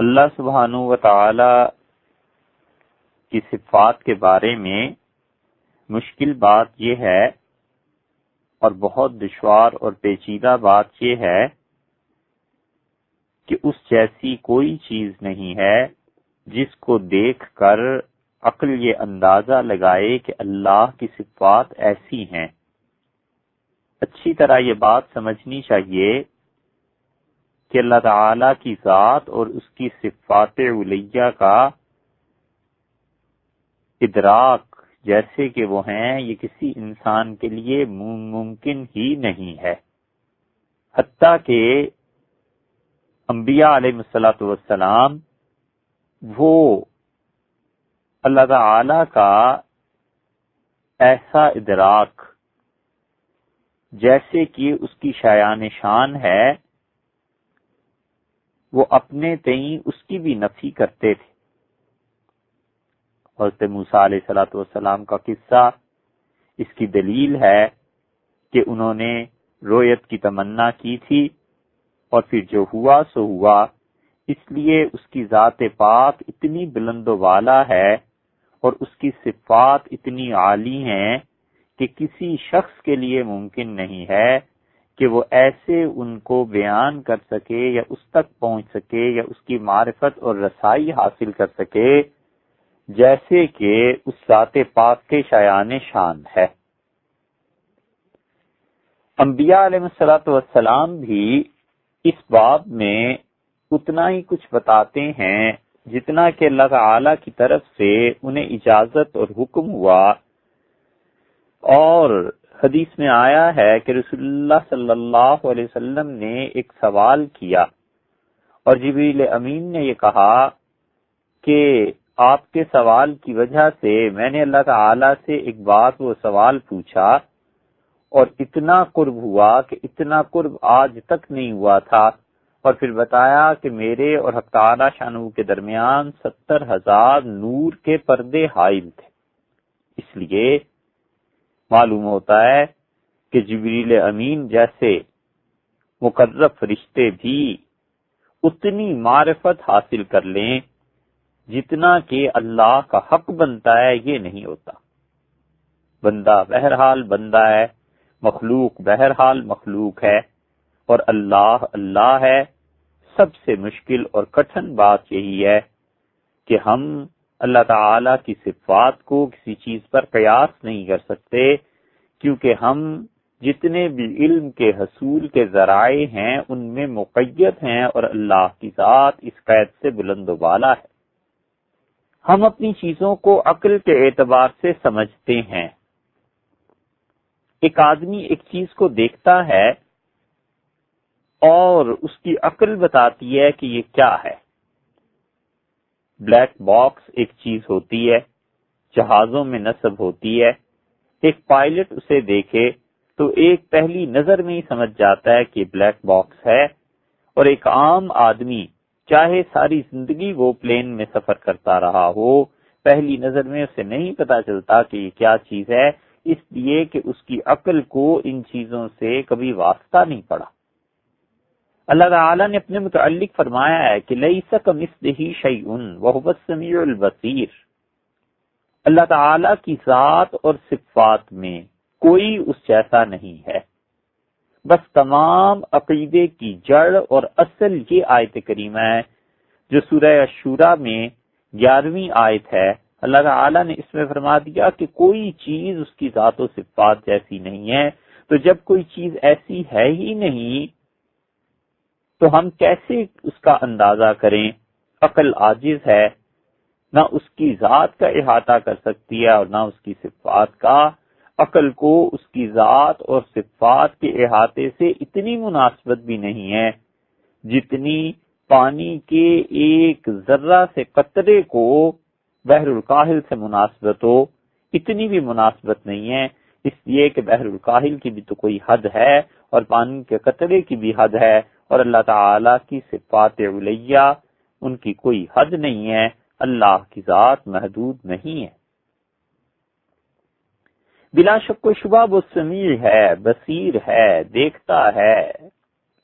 اللہ سبحانہ و تعالی کی صفات کے بارے میں مشکل بات یہ ہے اور بہت دشوار اور پیچیدہ بات یہ ہے کہ اس جیسی کوئی چیز نہیں ہے جس کو دیکھ کر عقل یہ اندازہ لگائے کہ اللہ کی صفات ایسی ہیں۔ اچھی طرح یہ بات سمجھنی چاہیے کہ اللہ تعالی کی ذات اور اس کی صفات علیہ کا ادراک جیسے کہ وہ ہیں یہ کسی انسان کے لیے ممکن ہی نہیں ہے، حتیٰ کہ انبیاء علیہ الصلوۃ والسلام وہ اللہ تعالی کا ایسا ادراک جیسے کہ اس کی شایان شان ہے وہ اپنے تئیں اس کی بھی نفی کرتے تھے۔ حضرت موسیٰ علیہ الصلوۃ والسلام کا قصہ اس کی دلیل ہے کہ انہوں نے رؤیت کی تمنا کی تھی اور پھر جو ہوا سو ہوا، اس لیے اس کی ذات پاک اتنی بلند و بالا ہے اور اس کی صفات اتنی عالی ہیں کہ کسی شخص کے لیے ممکن نہیں ہے کہ وہ ایسے ان کو بیان کر سکے یا اس تک پہنچ سکے یا اس کی معرفت اور رسائی حاصل کر سکے جیسے کہ اس ذات پاک کے شایان شان ہے۔ انبیاء علیہ الصلوۃ والسلام بھی اس باب میں اتنا ہی کچھ بتاتے ہیں جتنا کہ اللہ تعالی کی طرف سے انہیں اجازت اور حکم ہوا، اور حدیث میں آیا ہے کہ رسول اللہ صلی اللہ علیہ وسلم نے ایک سوال کیا اور جبریل امین نے یہ کہا کہ آپ کے سوال کی وجہ سے میں نے اللہ تعالی سے ایک بات وہ سوال پوچھا اور اتنا قرب ہوا کہ اتنا قرب آج تک نہیں ہوا تھا، اور پھر بتایا کہ میرے اور حق تعالی شانہ کے درمیان 70,000 نور کے پردے حائل تھے۔ اس لیے معلوم ہوتا ہے کہ جبریل امین جیسے مقرب فرشتے بھی اتنی معرفت حاصل کر لیں جتنا کہ اللہ کا حق بنتا ہے یہ نہیں ہوتا۔ بندہ بہرحال بندہ ہے، مخلوق بہرحال مخلوق ہے، اور اللہ اللہ ہے۔ سب سے مشکل اور کٹھن بات یہی ہے کہ ہم اللہ تعالی کی صفات کو کسی چیز پر قیاس نہیں کر سکتے، کیونکہ ہم جتنے بھی علم کے حصول کے ذرائع ہیں ان میں مقید ہیں، اور اللہ کی ذات اس قید سے بلند و بالا ہے۔ ہم اپنی چیزوں کو عقل کے اعتبار سے سمجھتے ہیں۔ ایک آدمی ایک چیز کو دیکھتا ہے اور اس کی عقل بتاتی ہے کہ یہ کیا ہے۔ بلیک باکس ایک چیز ہوتی ہے، جہازوں میں نصب ہوتی ہے، ایک پائلٹ اسے دیکھے تو ایک پہلی نظر میں ہی سمجھ جاتا ہے کہ بلیک باکس ہے، اور ایک عام آدمی چاہے ساری زندگی وہ پلین میں سفر کرتا رہا ہو، پہلی نظر میں اسے نہیں پتا چلتا کہ یہ کیا چیز ہے، اس لیے کہ اس کی عقل کو ان چیزوں سے کبھی واسطہ نہیں پڑا۔ اللہ تعالیٰ نے اپنے متعلق فرمایا ہے کہ لیس کمثلہ شیء وہو السمیع البصیر۔ اللہ تعالیٰ کی ذات اور صفات میں کوئی اس جیسا نہیں ہے۔ بس تمام عقیدے کی جڑ اور اصل یہ آیت کریمہ ہے جو سورہ الشورى میں 11ویں آیت ہے۔ اللہ تعالیٰ نے اس میں فرما دیا کہ کوئی چیز اس کی ذات و صفات جیسی نہیں ہے، تو جب کوئی چیز ایسی ہے ہی نہیں تو ہم کیسے اس کا اندازہ کریں؟ عقل عاجز ہے، نہ اس کی ذات کا احاطہ کر سکتی ہے اور نہ اس کی صفات کا۔ عقل کو اس کی ذات اور صفات کے احاطے سے اتنی مناسبت بھی نہیں ہے جتنی پانی کے ایک ذرہ سے قطرے کو بحر الکاہل سے مناسبت ہو، اتنی بھی مناسبت نہیں ہے، اس لیے کہ بحر الکاہل کی بھی تو کوئی حد ہے اور پانی کے قطرے کی بھی حد ہے، اور اللہ تعالی کی صفات علیہ ان کی کوئی حد نہیں ہے۔ اللہ کی ذات محدود نہیں ہے۔ بلا شک و شبہ وہ سمیع ہے، بصیر ہے، دیکھتا ہے،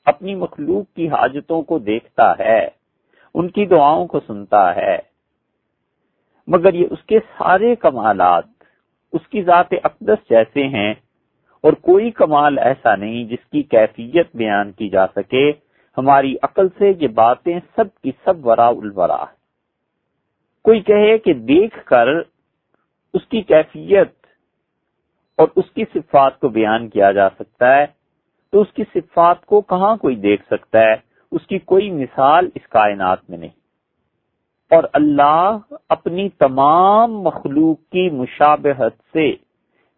اپنی مخلوق کی حاجتوں کو دیکھتا ہے، ان کی دعاؤں کو سنتا ہے، مگر یہ اس کے سارے کمالات اس کی ذات اقدس جیسے ہیں، اور کوئی کمال ایسا نہیں جس کی کیفیت بیان کی جا سکے۔ ہماری عقل سے یہ باتیں سب کی سب وراء الورا ہے۔ کوئی کہے کہ دیکھ کر اس کی کیفیت اور اس کی صفات کو بیان کیا جا سکتا ہے، تو اس کی صفات کو کہاں کوئی دیکھ سکتا ہے؟ اس کی کوئی مثال اس کائنات میں نہیں۔ اور اللہ اپنی تمام مخلوق کی مشابہت سے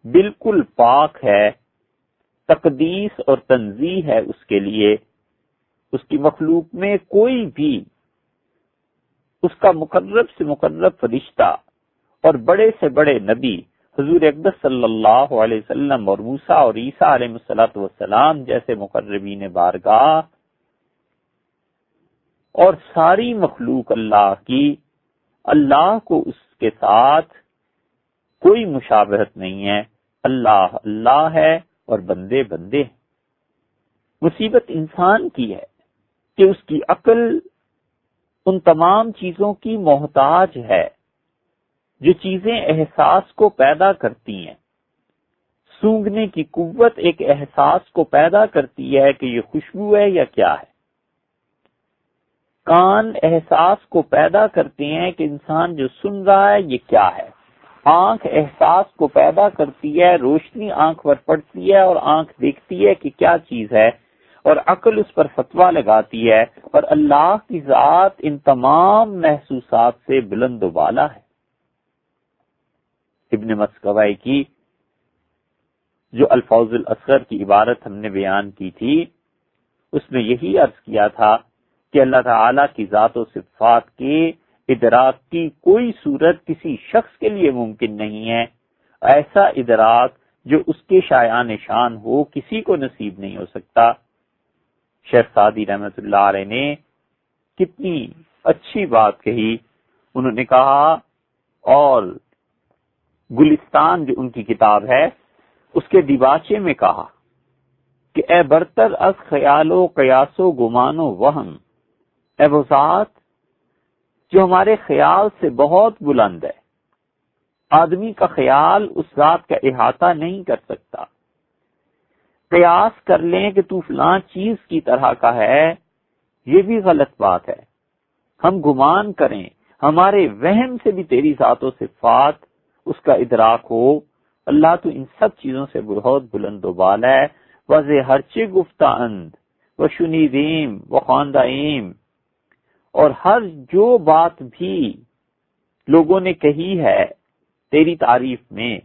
بالکل پاک ہے، تقدیس اور تنزیہ ہے اس کے لیے۔ اس کی مخلوق میں کوئی بھی اس کا مقرب سے مقرب فرشتہ اور بڑے سے بڑے نبی حضور اقدس صلی اللہ علیہ وسلم اور موسیٰ اور عیسیٰ علیہ السلام جیسے مقربین بارگاہ اور ساری مخلوق اللہ کی، اللہ کو اس کے ساتھ کوئی مشابہت نہیں ہے۔ اللہ اللہ ہے اور بندے بندے ہیں۔ مصیبت انسان کی ہے کہ اس کی عقل ان تمام چیزوں کی محتاج ہے جو چیزیں احساس کو پیدا کرتی ہیں۔ سونگھنے کی قوت ایک احساس کو پیدا کرتی ہے کہ یہ خوشبو ہے یا کیا ہے۔ کان احساس کو پیدا کرتے ہیں کہ انسان جو سن رہا ہے یہ کیا ہے۔ آنکھ احساس کو پیدا کرتی ہے، روشنی آنکھ پر پڑتی ہے اور آنکھ دیکھتی ہے کہ کیا چیز ہے، اور عقل اس پر فتویٰ لگاتی ہے۔ اور اللہ کی ذات ان تمام محسوسات سے بلند و بالا ہے۔ ابن مسکوی کی جو الفوظ الاصغر کی عبارت ہم نے بیان کی تھی، اس میں یہی عرض کیا تھا کہ اللہ تعالی کی ذات و صفات کے ادراک کی کوئی صورت کسی شخص کے لیے ممکن نہیں ہے۔ ایسا ادراک جو اس کے شایان شان ہو کسی کو نصیب نہیں ہو سکتا۔ شیخ سعدی رحمۃ اللہ علیہ نے کتنی اچھی بات کہی، انہوں نے کہا، اور گلستان جو ان کی کتاب ہے اس کے دیباچے میں کہا کہ اے برتر از خیال و قیاس و گمان و وہم، اے وہ ذات جو ہمارے خیال سے بہت بلند ہے، آدمی کا خیال اس ذات کا احاطہ نہیں کر سکتا۔ قیاس کر لیں کہ تو فلاں چیز کی طرح کا ہے، یہ بھی غلط بات ہے۔ ہم گمان کریں، ہمارے وہم سے بھی تیری ذات و صفات اس کا ادراک ہو۔ اللہ تو ان سب چیزوں سے بہت بلند و بالا ہے۔ وَزِ ہرچے گفتہ اند و شنیدیم و خواندائیم، اور ہر جو بات بھی لوگوں نے کہی ہے تیری تعریف میں،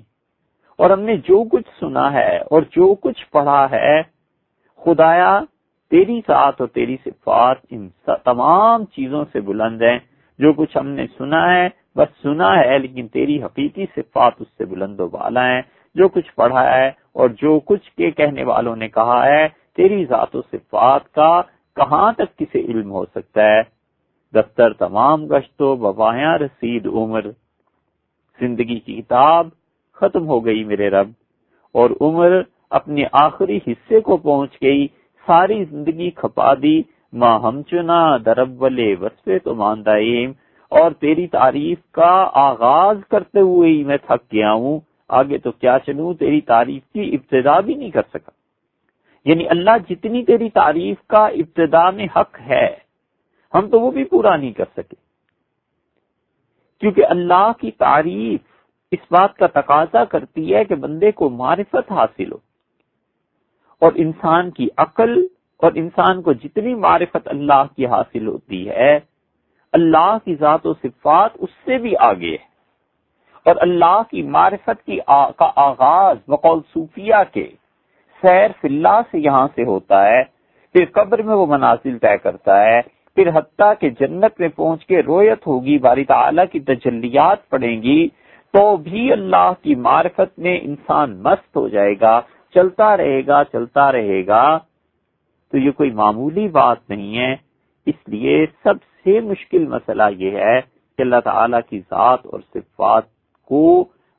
اور ہم نے جو کچھ سنا ہے اور جو کچھ پڑھا ہے، خدایا تیری ذات اور تیری صفات ان تمام چیزوں سے بلند ہیں۔ جو کچھ ہم نے سنا ہے بس سنا ہے، لیکن تیری حقیقی صفات اس سے بلند و بالا ہیں۔ جو کچھ پڑھا ہے اور جو کچھ کے کہنے والوں نے کہا ہے، تیری ذات و صفات کا کہاں تک کسے علم ہو سکتا ہے۔ دفتر تمام گشت و بوایاں رسید عمر، زندگی کی کتاب ختم ہو گئی میرے رب، اور عمر اپنے آخری حصے کو پہنچ گئی، ساری زندگی کھپا دی۔ ماں ہم چنا درب والے وصفے تو ماندائیم، اور تیری تعریف کا آغاز کرتے ہوئے ہی میں تھک گیا ہوں، آگے تو کیا چلوں، تیری تعریف کی ابتدا بھی نہیں کر سکا۔ یعنی اللہ جتنی تیری تعریف کا ابتدا میں حق ہے، ہم تو وہ بھی پورا نہیں کر سکے، کیونکہ اللہ کی تعریف اس بات کا تقاضا کرتی ہے کہ بندے کو معرفت حاصل ہو، اور انسان کی عقل اور انسان کو جتنی معرفت اللہ کی حاصل ہوتی ہے، اللہ کی ذات و صفات اس سے بھی آگے ہے۔ اور اللہ کی معرفت کا آغاز بقول صوفیہ کے سیر فی اللہ سے یہاں سے ہوتا ہے، پھر قبر میں وہ منازل طے کرتا ہے، پھر حتیٰ کہ جنت میں پہنچ کے رویت ہوگی، باری تعالیٰ کی تجلیات پڑیں گی، تو بھی اللہ کی معرفت میں انسان مست ہو جائے گا، چلتا رہے گا۔ تو یہ کوئی معمولی بات نہیں ہے۔ اس لیے سب سے مشکل مسئلہ یہ ہے کہ اللہ تعالیٰ کی ذات اور صفات کو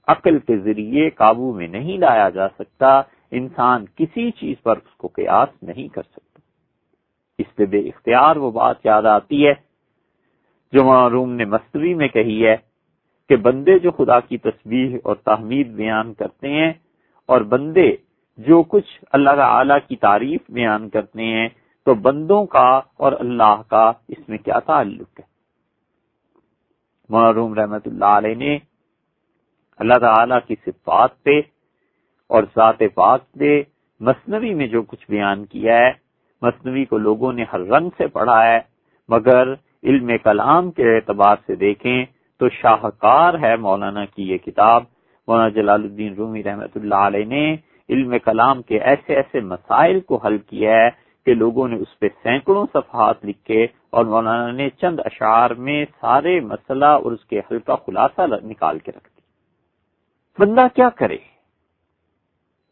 عقل کے ذریعے قابو میں نہیں لایا جا سکتا۔ انسان کسی چیز پر اس کو قیاس نہیں کر سکتا۔ اس سے بے اختیار وہ بات یاد آتی ہے جو مولانا روم نے مثنوی میں کہی ہے کہ بندے جو خدا کی تسبیح اور تحمید بیان کرتے ہیں اور بندے جو کچھ اللہ تعالی کی تعریف بیان کرتے ہیں، تو بندوں کا اور اللہ کا اس میں کیا تعلق ہے؟ مولانا روم رحمۃ اللہ علیہ نے اللہ تعالی کی صفات پہ اور ذات پاک پہ مثنوی میں جو کچھ بیان کیا ہے، مثنوی کو لوگوں نے ہر رنگ سے پڑھا ہے، مگر علم کلام کے اعتبار سے دیکھیں تو شاہکار ہے مولانا کی یہ کتاب۔ مولانا جلال الدین رومی رحمۃ اللہ علیہ نے علم کلام کے ایسے ایسے مسائل کو حل کیا ہے کہ لوگوں نے اس پہ سینکڑوں صفحات لکھے، اور مولانا نے چند اشعار میں سارے مسئلہ اور اس کے حل کا خلاصہ نکال کے رکھ دیا۔ بندہ کیا کرے؟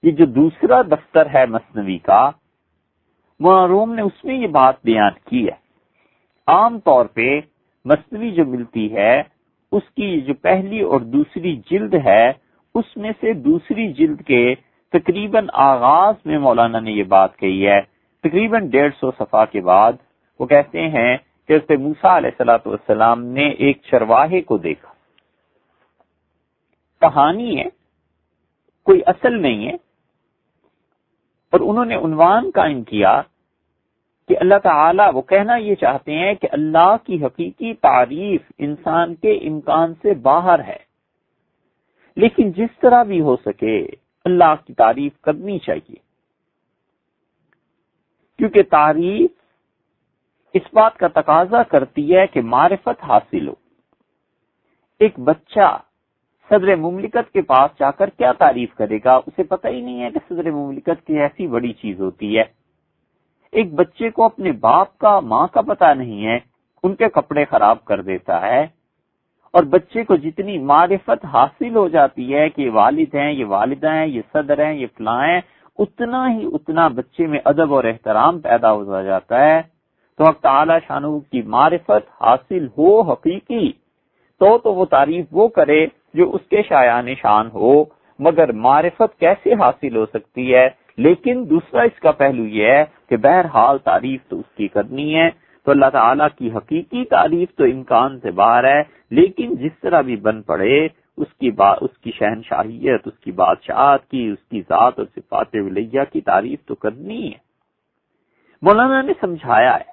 یہ جو دوسرا دفتر ہے مثنوی کا، مولانا روم نے اس میں یہ بات بیان کی ہے۔ عام طور پہ مثنوی جو ملتی ہے اس کی جو پہلی اور دوسری جلد ہے، اس میں سے دوسری جلد کے تقریباً آغاز میں مولانا نے یہ بات کہی ہے، تقریباً 150 صفحہ کے بعد وہ کہتے ہیں کہ حضرت موسیٰ علیہ الصلوۃ والسلام نے ایک چرواہے کو دیکھا۔ کہانی ہے، کوئی اصل نہیں ہے، اور انہوں نے عنوان قائم کیا کہ اللہ تعالیٰ، وہ کہنا یہ چاہتے ہیں کہ اللہ کی حقیقی تعریف انسان کے امکان سے باہر ہے، لیکن جس طرح بھی ہو سکے اللہ کی تعریف کرنی چاہیے، کیونکہ تعریف اس بات کا تقاضا کرتی ہے کہ معرفت حاصل ہو۔ ایک بچہ صدر مملکت کے پاس جا کر کیا تعریف کرے گا؟ اسے پتہ ہی نہیں ہے کہ صدر مملکت کی ایسی بڑی چیز ہوتی ہے۔ ایک بچے کو اپنے باپ کا، ماں کا پتہ نہیں ہے، ان کے کپڑے خراب کر دیتا ہے، اور بچے کو جتنی معرفت حاصل ہو جاتی ہے کہ یہ والد ہیں، یہ والدہ ہیں، یہ صدر ہیں، یہ فلاں ہیں، اتنا بچے میں ادب اور احترام پیدا ہو جاتا ہے۔ تو حق تعالی شانہ کی معرفت حاصل ہو حقیقی تو وہ تعریف وہ کرے جو اس کے شایان شان ہو، مگر معرفت کیسے حاصل ہو سکتی ہے؟ لیکن دوسرا اس کا پہلو یہ ہے کہ بہرحال تعریف تو اس کی کرنی ہے۔ تو اللہ تعالیٰ کی حقیقی تعریف تو امکان سے باہر ہے، لیکن جس طرح بھی بن پڑے اس کی شہنشاہیت، اس کی بادشاہت کی، اس کی ذات اور صفات ولیہ کی تعریف تو کرنی ہے۔ مولانا نے سمجھایا ہے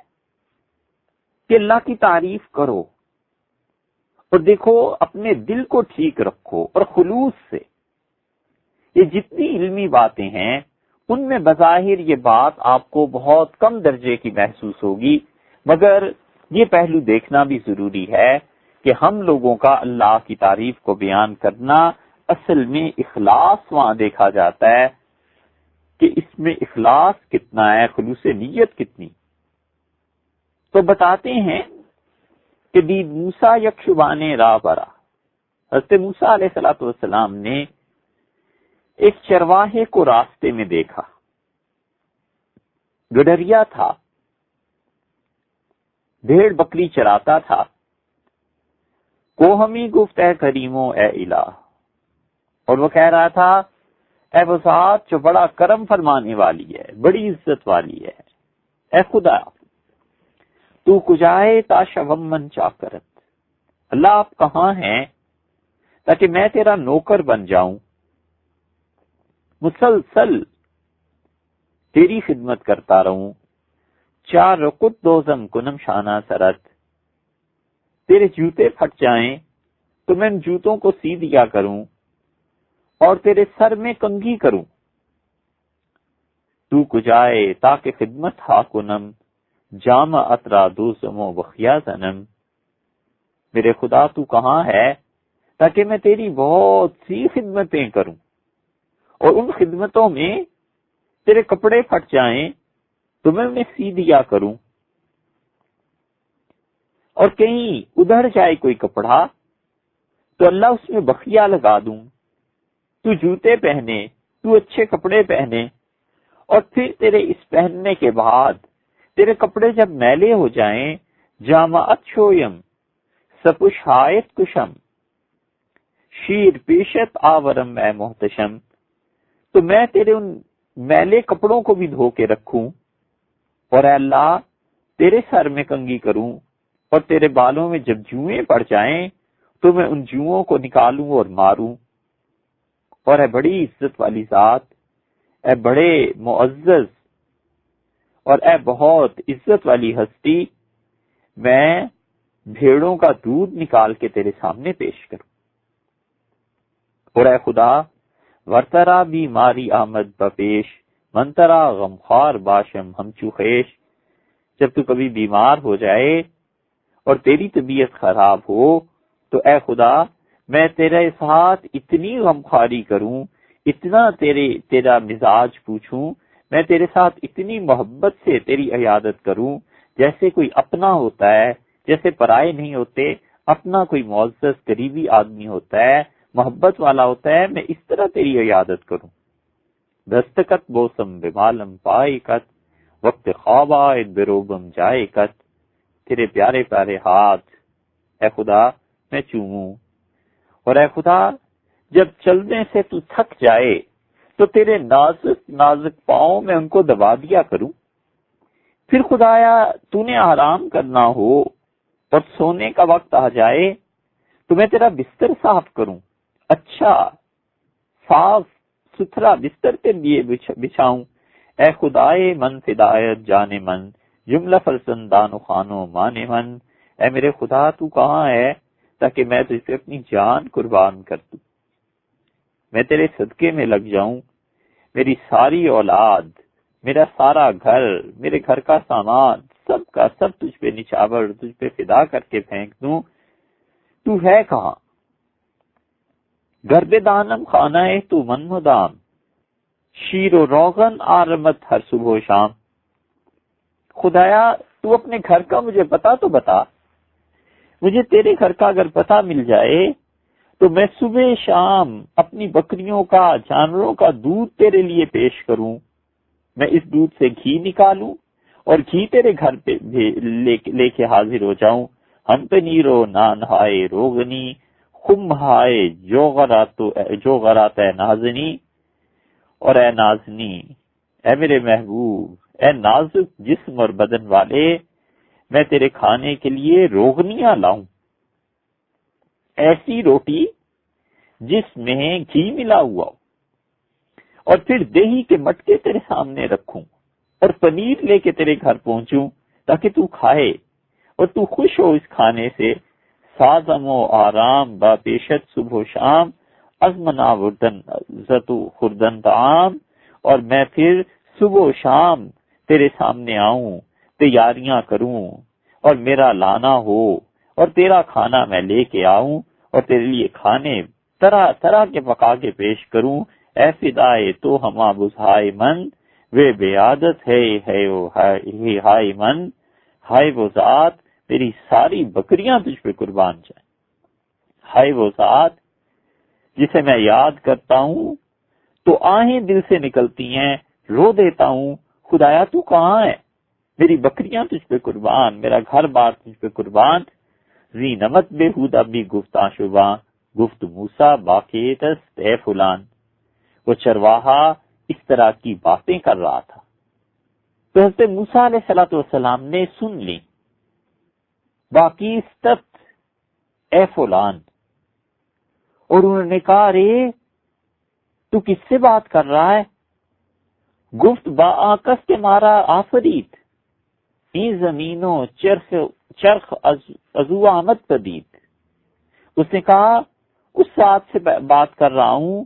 کہ اللہ کی تعریف کرو، اور دیکھو اپنے دل کو ٹھیک رکھو اور خلوص سے۔ یہ جتنی علمی باتیں ہیں ان میں بظاہر یہ بات آپ کو بہت کم درجے کی محسوس ہوگی، مگر یہ پہلو دیکھنا بھی ضروری ہے کہ ہم لوگوں کا اللہ کی تعریف کو بیان کرنا اصل میں اخلاص وہاں دیکھا جاتا ہے کہ اس میں اخلاص کتنا ہے، خلوص نیت کتنی۔ تو بتاتے ہیں کہ دید موسیٰ یک شبانے راہ برا، حضرت موسیٰ علیہ السلام نے ایک چرواہے کو راستے میں دیکھا، گڈریا تھا، بھیڑ بکری چراتا تھا۔ کو ہمیں گفت اے کریمو اے الہ، اور وہ کہہ رہا تھا اے وہ ذات جو بڑا کرم فرمانے والی ہے، بڑی عزت والی ہے، اے خدا تو کجائے تا شومن چاکرت، اللہ آپ کہاں ہیں تاکہ میں تیرا نوکر بن جاؤں، مسلسل تیری خدمت کرتا رہوں، چار رکت دوزم کنم شانہ سرت، تیرے جوتے پھٹ جائیں تو میں ان جوتوں کو سی دیا کروں اور تیرے سر میں کنگھی کروں، تو کجائے تاکہ خدمت ہا کنم جام اترا دوزم و بخیا زنم، میرے خدا تو کہاں ہے تاکہ میں تیری بہت سی خدمتیں کروں، اور ان خدمتوں میں تیرے کپڑے پھٹ جائیں تو میں انہیں سی دیا کروں، اور کہیں ادھر جائے کوئی کپڑا تو اللہ اس میں بخیا لگا دوں، تو جوتے پہنے، تو اچھے کپڑے پہنے، اور پھر تیرے اس پہننے کے بعد تیرے کپڑے جب میلے ہو جائیں، جامعت شویم سپشایت کشم شیر پیشت آورم اے محتشم، تو میں تیرے ان میلے کپڑوں کو بھی دھو کے رکھوں، اور اے اللہ تیرے سر میں کنگھی کروں، اور تیرے بالوں میں جب جوئیں پڑ جائیں تو میں ان جوؤں کو نکالوں اور ماروں۔ اور اے بڑی عزت والی ذات، اے بڑے معزز اور اے بہت عزت والی ہستی، میں بھیڑوں کا دودھ نکال کے تیرے سامنے پیش کروں۔ اور اے خدا، ورترا بیماری آمد بپیش، منترا غمخوار باشم ہم چوخیش، جب تو کبھی بیمار ہو جائے اور تیری طبیعت خراب ہو تو اے خدا میں تیرے ساتھ اتنی غمخواری کروں، اتنا تیرا مزاج پوچھوں، میں تیرے ساتھ اتنی محبت سے تیری عیادت کروں جیسے کوئی اپنا ہوتا ہے، جیسے پرائے نہیں ہوتے، اپنا کوئی معزز قریبی آدمی ہوتا ہے، محبت والا ہوتا ہے، میں اس طرح تیری عیادت کروں۔ دستکت بوسم بمالم پائے کت، وقت خواب آئے بروبم جائے کت، تیرے پیارے پیارے ہاتھ اے خدا میں چوموں۔ اور اے خدا جب چلنے سے تو تھک جائے تو تیرے نازک نازک پاؤں میں ان کو دبا دیا کروں۔ پھر خدایا تو نے آرام کرنا ہو اور سونے کا وقت آ جائے تو میں تیرا بستر صاف کروں، اچھا صاف ستھرا بستر کے لیے بچھاؤں۔ اے خدائے من فدایت جانے من، جملہ فرزندان و خانو مانے من، اے میرے خدا تو کہاں ہے تاکہ میں تجھ سے اپنی جان قربان کر دوں، میں تیرے صدقے میں لگ جاؤں، میری ساری اولاد، میرا سارا گھر، میرے گھر کا سامان، سب کا سب تجھ پہ نچھاور، تجھ پہ فدا کر کے پھینک دوں۔ تو ہے کہاں؟ گرب دانم خانہ ہے تو من مدام، شیر و روغن آرمت ہر صبح و شام۔ خدایا تو اپنے گھر کا مجھے پتا تو بتا، مجھے تیرے گھر کا اگر پتہ مل جائے تو میں صبح شام اپنی بکریوں کا، جانوروں کا دودھ تیرے لیے پیش کروں، میں اس دودھ سے گھی نکالوں اور گھی تیرے گھر پہ لے کے حاضر ہو جاؤں۔ ہم پہ نیرو نان ہائے روغنی، خم ہائے جو غرات اے نازنی، اور اے نازنی، اے میرے محبوب، اے نازک جسم اور بدن والے، میں تیرے کھانے کے لیے روغنیاں لاؤں، ایسی روٹی جس میں گھی ملا ہوا ہو، اور پھر دہی کے مٹکے تیرے سامنے رکھوں اور پنیر لے کے تیرے گھر پہنچوں تاکہ تو کھائے اور تو خوش ہو اس کھانے سے۔ سازم و آرام با پیشت صبح و شام، ازمنا وردن زتو خوردن طعام، اور میں پھر صبح و شام تیرے سامنے آؤں، تیاریاں کروں اور میرا لانا ہو اور تیرا کھانا میں لے کے آؤں اور تیرے لیے کھانے طرح طرح کے پکا کے پیش کروں۔ اے فدائے تو ہما بزہائے من، وے بے عادت ہے او ہائے من، ہائے وہ ذات میری ساری بکریاں تجھ پہ قربان جائیں، ہائے وہ ذات جسے میں یاد کرتا ہوں تو آہیں دل سے نکلتی ہیں، رو دیتا ہوں، خدایا تو کہاں ہے، میری بکریاں تجھ پہ قربان، میرا گھر بار تجھ پہ قربان۔ زی نمت بے ہودہ بھی گفتاں شباں، گفت موسیٰ باقی تست اے فلان۔ وہ چرواہا اس طرح کی باتیں کر رہا تھا تو حضرت موسیٰ علیہ السلام نے سن لی، باقی است اے فلان، اور انہوں نے کہا ارے تو کس سے بات کر رہا ہے؟ گفت با آکس کے مارا آفرید، این زمینوں چرخ ازو آمد پدید۔ اس نے کہا اس ذات سے بات کر رہا ہوں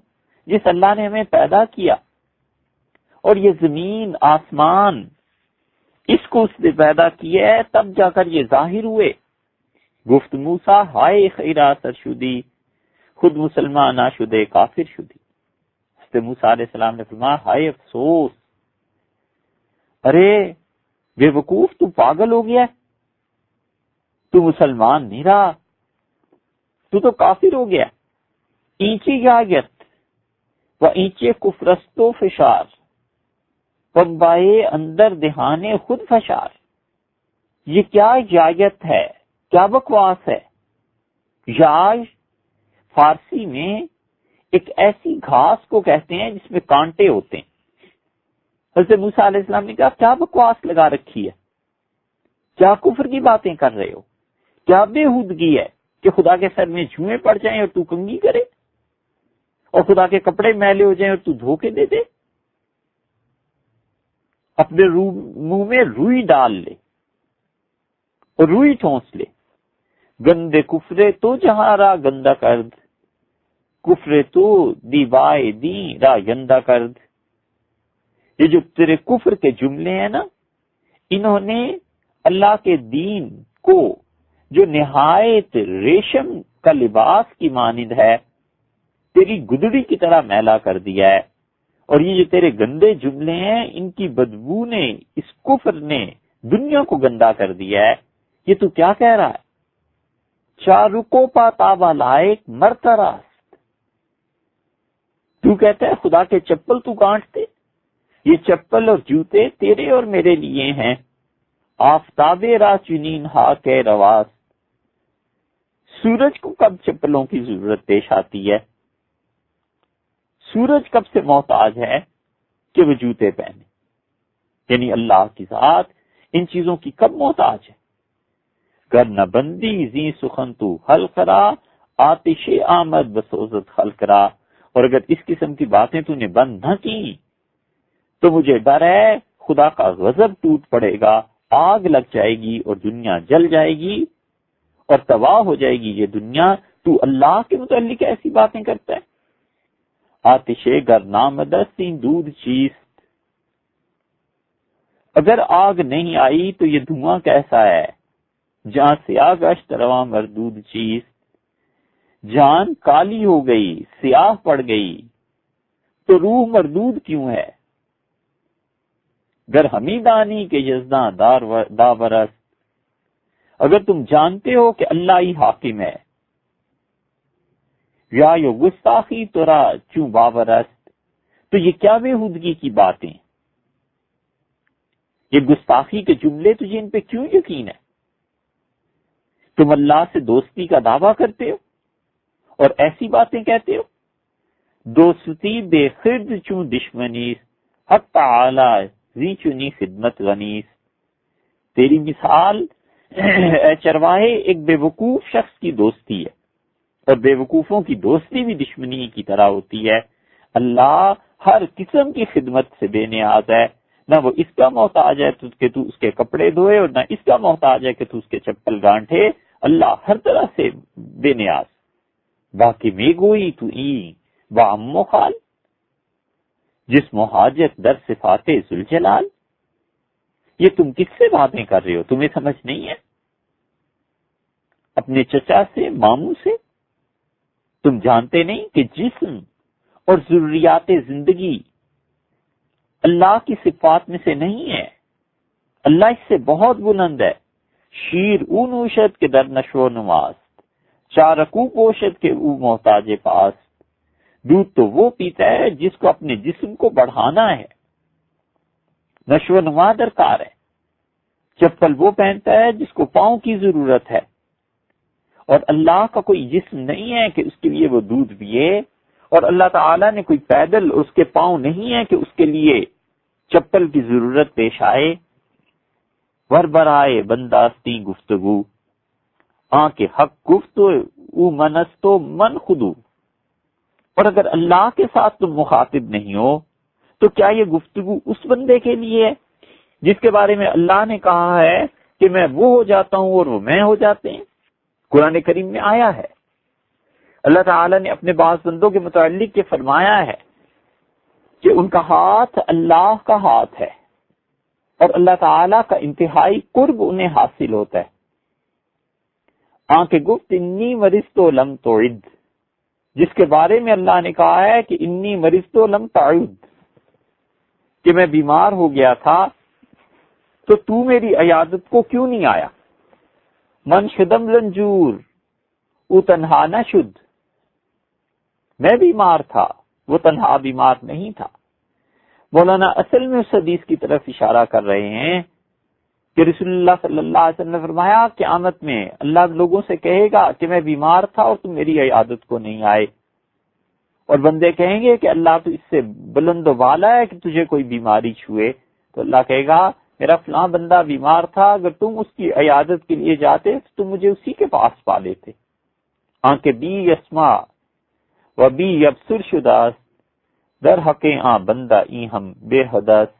جس اللہ نے ہمیں پیدا کیا، اور یہ زمین آسمان اس کو اس نے پیدا کیا ہے تب جا کر یہ ظاہر ہوئے۔ گفت موسیٰ ہائے خیرہ سرشدی، خود مسلمان نہ شدے کافر شدی۔ حضرت موسیٰ علیہ السلام نے فرمایا ہائے افسوس، ارے بے وقوف تو پاگل ہو گیا، تو مسلمان نہیں رہا، تو کافر ہو گیا۔ اینچی جاگت و اینچے کفرستو فشار، پمبائے اندر دہانے خود فشار۔ یہ کیا جاگت ہے، کیا بکواس ہے؟ یاج فارسی میں ایک ایسی گھاس کو کہتے ہیں جس میں کانٹے ہوتے ہیں۔ حضرت موسیٰ علیہ السلام نے کہا کیا بکواس لگا رکھی ہے، کیا کفر کی باتیں کر رہے ہو؟ کیا بےہودگی ہے کہ خدا کے سر میں جوئیں پڑ جائیں اور تو کنگھی کرے، اور خدا کے کپڑے میلے ہو جائیں اور تو دھو کے دے دے، اپنے منہ میں روئی ڈال لے اور روئی ٹھونس لے۔ گندے کفرے تو جہاں را گندا کرد، کفرے تو دیوائے دین را گندا کرد۔ یہ جو تیرے کفر کے جملے ہیں نا، انہوں نے اللہ کے دین کو جو نہایت ریشم کا لباس کی مانند ہے تیری گدڑی کی طرح میلا کر دیا ہے، اور یہ جو تیرے گندے جملے ہیں ان کی بدبو نے، اس کفر نے دنیا کو گندا کر دیا ہے۔ یہ تو کیا کہہ رہا ہے؟ چارکو پا تابا لائق مرتراست، تو کہتا ہے خدا کے چپل تو گانٹتے، یہ چپل اور جوتے تیرے اور میرے لیے ہیں۔ آفتاب را چنین ہا کے رواس، سورج کو کب چپلوں کی ضرورت پیش آتی ہے؟ سورج کب سے محتاج ہے کہ وہ جوتے پہنے؟ یعنی اللہ کی ذات ان چیزوں کی کب محتاج ہے؟ گر نہ بندی زی سخن تو حل کرا، آتش آمد بسوزت خل کرا، اور اگر اس قسم کی باتیں تو نے بند نہ کی تو مجھے ڈر ہے خدا کا غضب ٹوٹ پڑے گا، آگ لگ جائے گی اور دنیا جل جائے گی اور تباہ ہو جائے گی یہ دنیا۔ تو اللہ کے متعلق ایسی باتیں کرتا ہے؟ آتش گر نامدستی دودھ چیست، اگر آگ نہیں آئی تو یہ دھواں کیسا ہے؟ جہاں سیاہ گشت رواں مردود چیست، جان کالی ہو گئی، سیاہ پڑ گئی تو روح مردود کیوں ہے؟ گر حمیدانی کے یزداں داورست، اگر تم جانتے ہو کہ اللہ ہی حاکم ہے، یا یو گستاخی تورا چوں باورست، تو یہ کیا بےہودگی کی باتیں، یہ گستاخی کے جملے تجھے ان پہ کیوں یقین ہے؟ تم اللہ سے دوستی کا دعویٰ کرتے ہو اور ایسی باتیں کہتے ہو۔ دوستی بے خرد چوں دشمنیس، حق تعالی زی چنی خدمت غنیس، تیری مثال اے چرواہے ایک بے وقوف شخص کی دوستی ہے، اور بے وقوفوں کی دوستی بھی دشمنی کی طرح ہوتی ہے۔ اللہ ہر قسم کی خدمت سے بے نیاز ہے، نہ وہ اس کا محتاج ہے کہ تو اس کے کپڑے دھوئے، اور نہ اس کا محتاج ہے کہ تو اس کے چپل گانٹھے۔ اللہ ہر طرح سے بے نیاز۔ باقی میں گوئی تو این وعم و خال، جس مہاجت در صفات ذوالجلال۔ یہ تم کس سے باتیں کر رہے ہو؟ تمہیں سمجھ نہیں ہے؟ اپنے چچا سے، ماموں سے؟ تم جانتے نہیں کہ جسم اور ضروریات زندگی اللہ کی صفات میں سے نہیں ہے؟ اللہ اس سے بہت بلند ہے۔ شیر او نوشد کے در نشو و نماست، چارکو پوشد کے او محتاج پاس، دودھ تو وہ پیتا ہے جس کو اپنے جسم کو بڑھانا ہے، نشو و نما درکار ہے۔ چپل وہ پہنتا ہے جس کو پاؤں کی ضرورت ہے، اور اللہ کا کوئی جسم نہیں ہے کہ اس کے لیے وہ دودھ پیے، اور اللہ تعالیٰ نے کوئی پیدل اس کے پاؤں نہیں ہے کہ اس کے لیے چپل کی ضرورت پیش آئے۔ ور برائے بنداستی گفتگو، آنکھ حق گفتو او منستو من خودو، اور اگر اللہ کے ساتھ تم مخاطب نہیں ہو تو کیا یہ گفتگو اس بندے کے لیے ہے جس کے بارے میں اللہ نے کہا ہے کہ میں وہ ہو جاتا ہوں اور وہ میں ہو جاتے ہیں؟ قرآن کریم میں آیا ہے، اللہ تعالیٰ نے اپنے بعض بندوں کے متعلق یہ فرمایا ہے کہ ان کا ہاتھ اللہ کا ہاتھ ہے، اور اللہ تعالیٰ کا انتہائی قرب انہیں حاصل ہوتا ہے۔ آنکھ گفت انی مرضت لم تعد، جس کے بارے میں اللہ نے کہا ہے کہ انی مرضت لم تعد، کہ میں بیمار ہو گیا تھا تو میری عیادت کو کیوں نہیں آیا؟ من شدم رنجور او تنہا نہ شد، میں بیمار تھا، وہ تنہا بیمار نہیں تھا۔ مولانا اصل میں اس حدیث کی طرف اشارہ کر رہے ہیں کہ رسول اللہ صلی اللہ علیہ وسلم نے فرمایا قیامت میں اللہ لوگوں سے کہے گا کہ میں بیمار تھا اور تم میری عیادت کو نہیں آئے، اور بندے کہیں گے کہ اللہ تو اس سے بلند و بالا ہے کہ تجھے کوئی بیماری چھوئے، تو اللہ کہے گا میرا فلاں بندہ بیمار تھا، اگر تم اس کی عیادت کے لیے جاتے تو تم مجھے اسی کے پاس پا لیتے۔ آنکھ بی یسما و بی یبصر شداس، در حق آ بندہ ای ہم بے حدث۔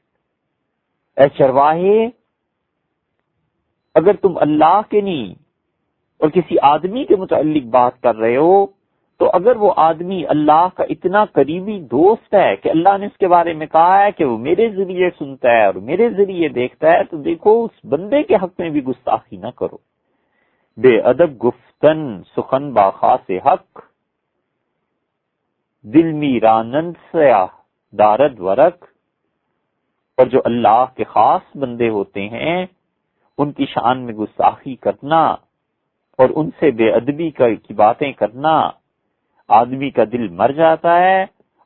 اے چرواہے، اگر تم اللہ کے نہیں اور کسی آدمی کے متعلق بات کر رہے ہو، تو اگر وہ آدمی اللہ کا اتنا قریبی دوست ہے کہ اللہ نے اس کے بارے میں کہا ہے کہ وہ میرے ذریعے سنتا ہے اور میرے ذریعے دیکھتا ہے، تو دیکھو اس بندے کے حق میں بھی گستاخی نہ کرو۔ بے ادب گفتن سخن با خاص حق، دل میرانند سیاہ دارد ورق۔ اور جو اللہ کے خاص بندے ہوتے ہیں ان کی شان میں گستاخی کرنا اور ان سے بے ادبی کی باتیں کرنا، آدمی کا دل مر جاتا ہے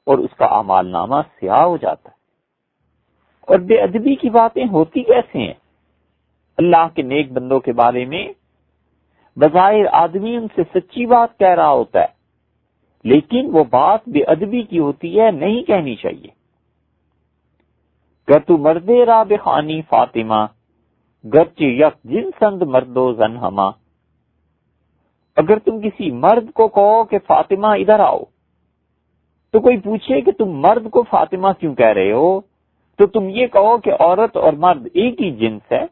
اور اس کا اعمال نامہ سیاہ ہو جاتا ہے۔ اور بے ادبی کی باتیں ہوتی کیسے ہیں؟ اللہ کے نیک بندوں کے بارے میں بظاہر آدمی ان سے سچی بات کہہ رہا ہوتا ہے، لیکن وہ بات بے ادبی کی ہوتی ہے، نہیں کہنی چاہیے۔ گر تو مردے را بخانی فاطمہ، گرچہ یک جنسند مرد و زن ہما۔ اگر تم کسی مرد کو کہو کہ فاطمہ ادھر آؤ، تو کوئی پوچھے کہ تم مرد کو فاطمہ کیوں کہہ رہے ہو، تو تم یہ کہو کہ عورت اور مرد ایک ہی جنس ہے،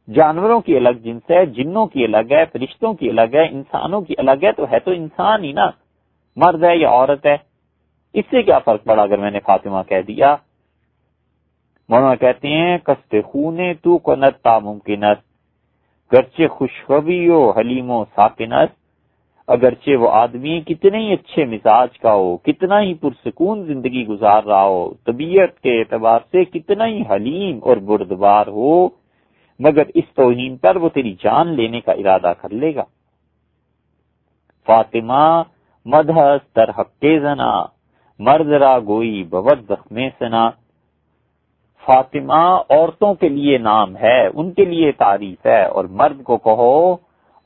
جانوروں کی الگ جنس ہے، جنوں کی الگ ہے، فرشتوں کی الگ ہے، انسانوں کی الگ ہے، تو ہے تو انسان ہی نا، مرد ہے یا عورت ہے، اس سے کیا فرق پڑا اگر میں نے فاطمہ کہہ دیا۔ مولانا کہتے ہیں قصد خونے تو کنت تا ممکنت، گرچہ خوشخبی و حلیم و ساکنت۔ اگرچہ وہ آدمی کتنے ہی اچھے مزاج کا ہو، کتنا ہی پرسکون زندگی گزار رہا ہو، طبیعت کے اعتبار سے کتنا ہی حلیم اور بردبار ہو، مگر اس توہین پر وہ تیری جان لینے کا ارادہ کر لے گا۔ فاطمہ مدحس در حق زنا، مرد را گوئی بود زخم سنا۔ فاطمہ عورتوں کے لیے نام ہے، ان کے لیے تعریف ہے، اور مرد کو کہو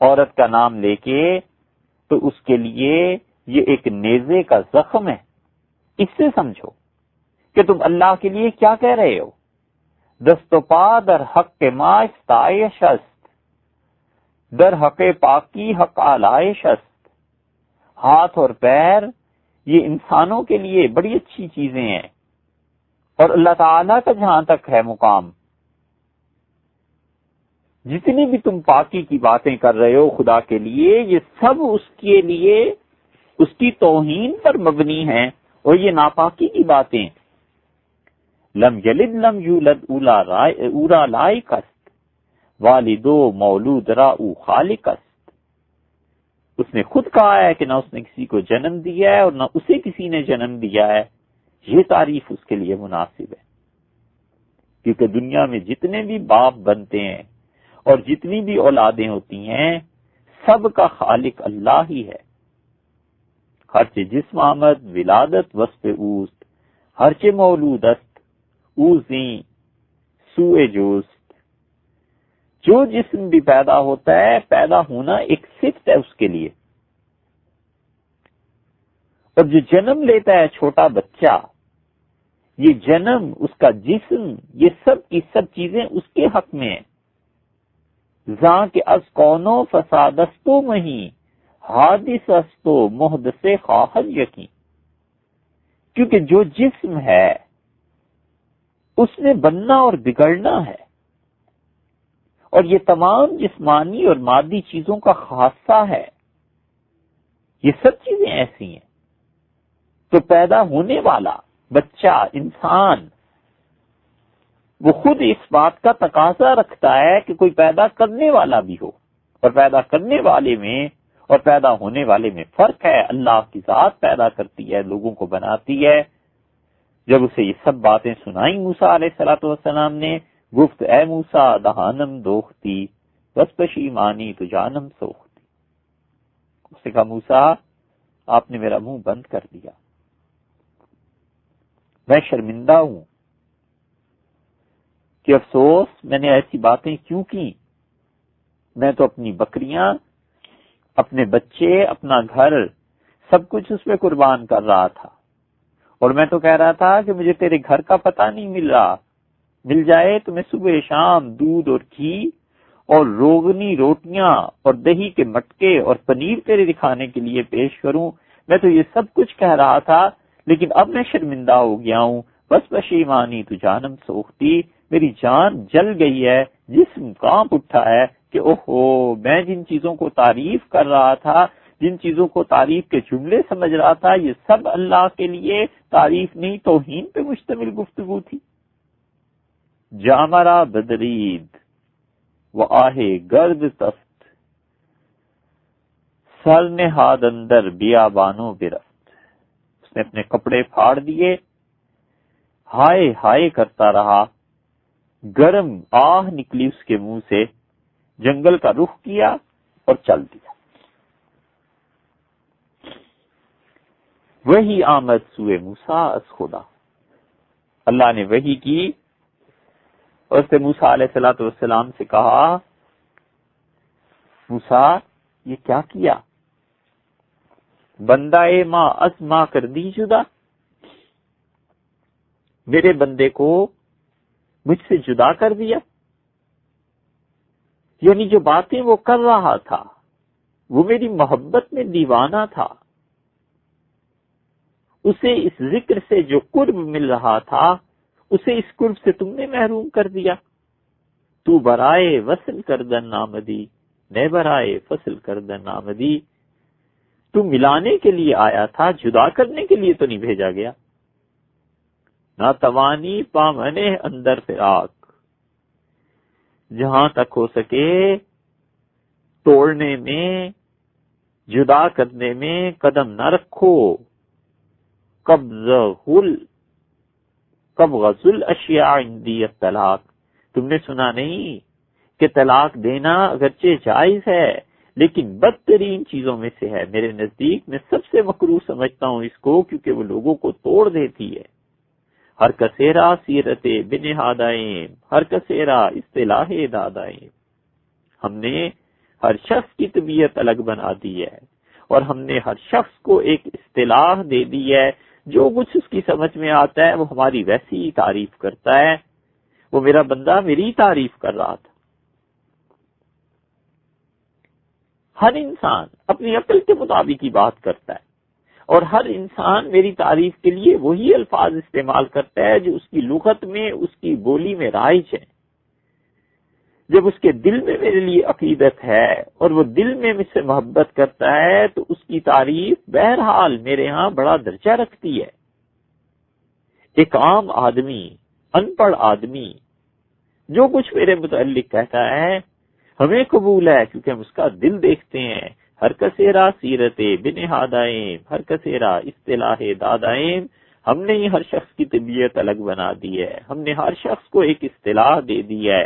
عورت کا نام لے کے تو اس کے لیے یہ ایک نیزے کا زخم ہے۔ اس سے سمجھو کہ تم اللہ کے لیے کیا کہہ رہے ہو۔ دست و پا در حق ما استعایش است، در حق پاکی حق آلائش است۔ ہاتھ اور پیر یہ انسانوں کے لیے بڑی اچھی چیزیں ہیں، اور اللہ تعالیٰ کا جہاں تک ہے مقام، جتنی بھی تم پاکی کی باتیں کر رہے ہو خدا کے لیے، یہ سب اس کے لیے اس کی توہین پر مبنی ہیں، اور یہ ناپاکی کی باتیں۔ لم یلد لم یولد اورا لائق است، والدو مولود را او خالق است۔ اس نے خود کہا ہے کہ نہ اس نے کسی کو جنم دیا ہے اور نہ اسے کسی نے جنم دیا ہے، یہ تعریف اس کے لیے مناسب ہے۔ کیونکہ دنیا میں جتنے بھی باپ بنتے ہیں اور جتنی بھی اولادیں ہوتی ہیں، سب کا خالق اللہ ہی ہے۔ ہرچہ جسم آمد ولادت وصف اوست، ہرچہ مولود است اوزیں سوئے جوست۔ جو جسم بھی پیدا ہوتا ہے، پیدا ہونا ایک صفت ہے اس کے لیے، اور جو جنم لیتا ہے چھوٹا بچہ، یہ جنم، اس کا جسم، یہ سب کی سب چیزیں اس کے حق میں ہیں۔ زاں کہ از کونو فسادستو مہی، حادث استو محدث خواہد یقین۔ کیونکہ جو جسم ہے اس میں بننا اور بگڑنا ہے، اور یہ تمام جسمانی اور مادی چیزوں کا خاصہ ہے، یہ سب چیزیں ایسی ہیں۔ تو پیدا ہونے والا بچہ، انسان، وہ خود اس بات کا تقاضا رکھتا ہے کہ کوئی پیدا کرنے والا بھی ہو، اور پیدا کرنے والے میں اور پیدا ہونے والے میں فرق ہے۔ اللہ کی ذات پیدا کرتی ہے، لوگوں کو بناتی ہے۔ جب اسے یہ سب باتیں سنائیں موسیٰ علیہ السلام نے، گفت اے موسیٰ دہانم دوختی بس پشیمانی تو جانم سوختی۔ اس نے کہا موسیٰ آپ نے میرا منہ بند کر دیا، میں شرمندہ ہوں کہ افسوس میں نے ایسی باتیں کیوں کی۔ میں تو اپنی بکریاں، اپنے بچے، اپنا گھر، سب کچھ اس پہ قربان کر رہا تھا، اور میں تو کہہ رہا تھا کہ مجھے تیرے گھر کا پتہ نہیں مل رہا، مل جائے تو میں صبح شام دودھ اور گھی اور روغنی روٹیاں اور دہی کے مٹکے اور پنیر تیرے دکھانے کے لیے پیش کروں. میں تو یہ سب کچھ کہہ رہا تھا، لیکن اب میں شرمندہ ہو گیا ہوں. بس پشیمانی تو جانم سوختی، میری جان جل گئی ہے، جسم کانپ اٹھا ہے کہ اوہو، میں جن چیزوں کو تعریف کر رہا تھا، جن چیزوں کو تعریف کے جملے سمجھ رہا تھا، یہ سب اللہ کے لیے تعریف نہیں توہین پہ مشتمل گفتگو تھی. جامرا بدرید و آہ گرد تفت، سر نہاد اندر بیابانوں برفت. اس نے اپنے کپڑے پھاڑ دیے، ہائے ہائے کرتا رہا، گرم آہ نکلی اس کے منہ سے، جنگل کا رخ کیا اور چل دیا. وہی آمد سوئے موسیٰ از خدا، اللہ نے وحی کی اور اس نے موسیٰ علیہ السلام سے کہا، موسیٰ یہ کیا کیا؟ بندہ ماں از ماں کر دی جدا، میرے بندے کو مجھ سے جدا کر دیا. یعنی جو باتیں وہ کر رہا تھا وہ میری محبت میں دیوانہ تھا، اسے اس ذکر سے جو قرب مل رہا تھا اسے اس قرب سے تم نے محروم کر دیا. تو برائے وصل کردن آمدی، میں برائے فصل کردن آمدی. تو ملانے کے لیے آیا تھا، جدا کرنے کے لیے تو نہیں بھیجا گیا. نہ توانی پامنے اندر فراق، جہاں تک ہو سکے توڑنے میں، جدا کرنے میں قدم نہ رکھو. قبض الاشیاء عندی الطلاق، تم نے سنا نہیں کہ طلاق دینا اگرچہ جائز ہے لیکن بدترین چیزوں میں سے ہے. میرے نزدیک میں سب سے مکروہ سمجھتا ہوں اس کو، کیونکہ وہ لوگوں کو توڑ دیتی ہے. ہر کسیرا سیرت بن ہادائیں، ہر کسیرا اصطلاح دادائیں. ہم نے ہر شخص کی طبیعت الگ بنا دی ہے اور ہم نے ہر شخص کو ایک اصطلاح دے دی ہے. جو کچھ اس کی سمجھ میں آتا ہے وہ ہماری ویسی ہی تعریف کرتا ہے. وہ میرا بندہ میری تعریف کر رہا تھا. ہر انسان اپنی عقل کے مطابق ہی بات کرتا ہے اور ہر انسان میری تعریف کے لیے وہی الفاظ استعمال کرتا ہے جو اس کی لغت میں، اس کی بولی میں رائج ہے. جب اس کے دل میں میرے لیے عقیدت ہے اور وہ دل میں مجھ سے محبت کرتا ہے تو اس کی تعریف بہرحال میرے ہاں بڑا درجہ رکھتی ہے. ایک عام آدمی، ان پڑھ آدمی جو کچھ میرے متعلق کہتا ہے ہمیں قبول ہے، کیونکہ ہم اس کا دل دیکھتے ہیں. ہر کسیرا سیرت بن ہادائیں، ہر کسیرا اصطلاح دادائیں. ہم نے ہی ہر شخص کی طبیعت الگ بنا دی ہے، ہم نے ہر شخص کو ایک اصطلاح دے دی ہے،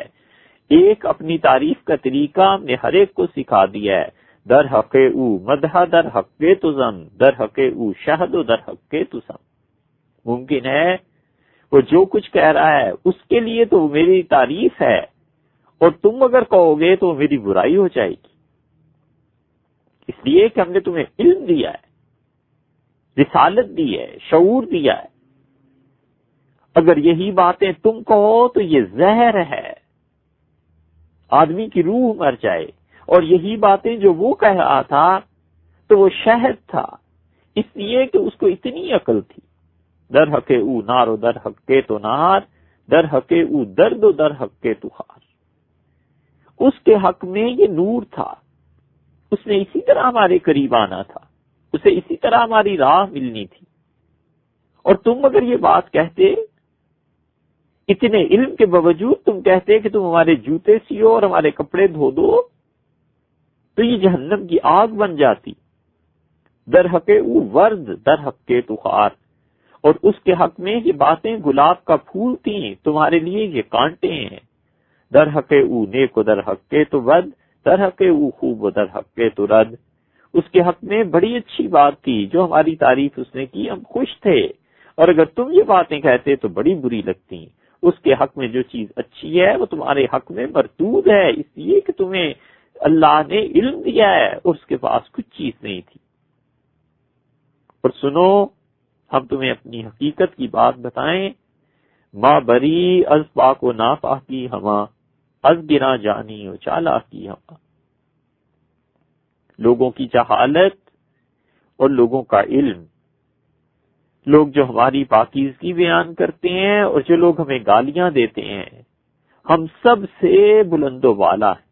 ایک اپنی تعریف کا طریقہ ہم نے ہر ایک کو سکھا دیا ہے. در حق او مدح در حق تو زم، در حق او شہد و در حق تو سم. ممکن ہے وہ جو کچھ کہہ رہا ہے اس کے لیے تو وہ میری تعریف ہے اور تم اگر کہو گے تو میری برائی ہو جائے گی. اس لیے کہ ہم نے تمہیں علم دیا ہے، رسالت دی ہے، شعور دیا ہے. اگر یہی باتیں تم کہو تو یہ زہر ہے، آدمی کی روح مر جائے. اور یہی باتیں جو وہ کہہ رہا تھا تو وہ شہد تھا، اس لیے کہ اس کو اتنی عقل تھی. در حق او نار و در حق کے تو نار، در حق او درد و در حق کے تو خار. اس کے حق میں یہ نور تھا، اس نے اسی طرح ہمارے قریب آنا تھا، اسے اسی طرح ہماری راہ ملنی تھی. اور تم اگر یہ بات کہتے، اتنے علم کے باوجود تم کہتے کہ تم ہمارے جوتے سیو اور ہمارے کپڑے دھو دو، تو یہ جہنم کی آگ بن جاتی. در حق او ورد در حق کے تو خار، اور اس کے حق میں یہ باتیں گلاب کا پھول تھیں، تمہارے لیے یہ کانٹے ہیں. در حق او نیک و در حق کے تو ود، در حق او خوب و در حق کے تو رد. اس کے حق میں بڑی اچھی بات تھی، جو ہماری تعریف اس نے کی ہم خوش تھے، اور اگر تم یہ باتیں کہتے تو بڑی بری لگتی. اس کے حق میں جو چیز اچھی ہے وہ تمہارے حق میں مردود ہے، اس لیے کہ تمہیں اللہ نے علم دیا ہے اور اس کے پاس کچھ چیز نہیں تھی. اور سنو، ہم تمہیں اپنی حقیقت کی بات بتائیں. ماں بری از پاک و ناپاکی ہما، از گرا جانی و چالاکی ہما۔ لوگوں کی جہالت اور لوگوں کا علم، لوگ جو ہماری پاکیزگی بیان کرتے ہیں اور جو لوگ ہمیں گالیاں دیتے ہیں، ہم سب سے بلند و بالا ہیں،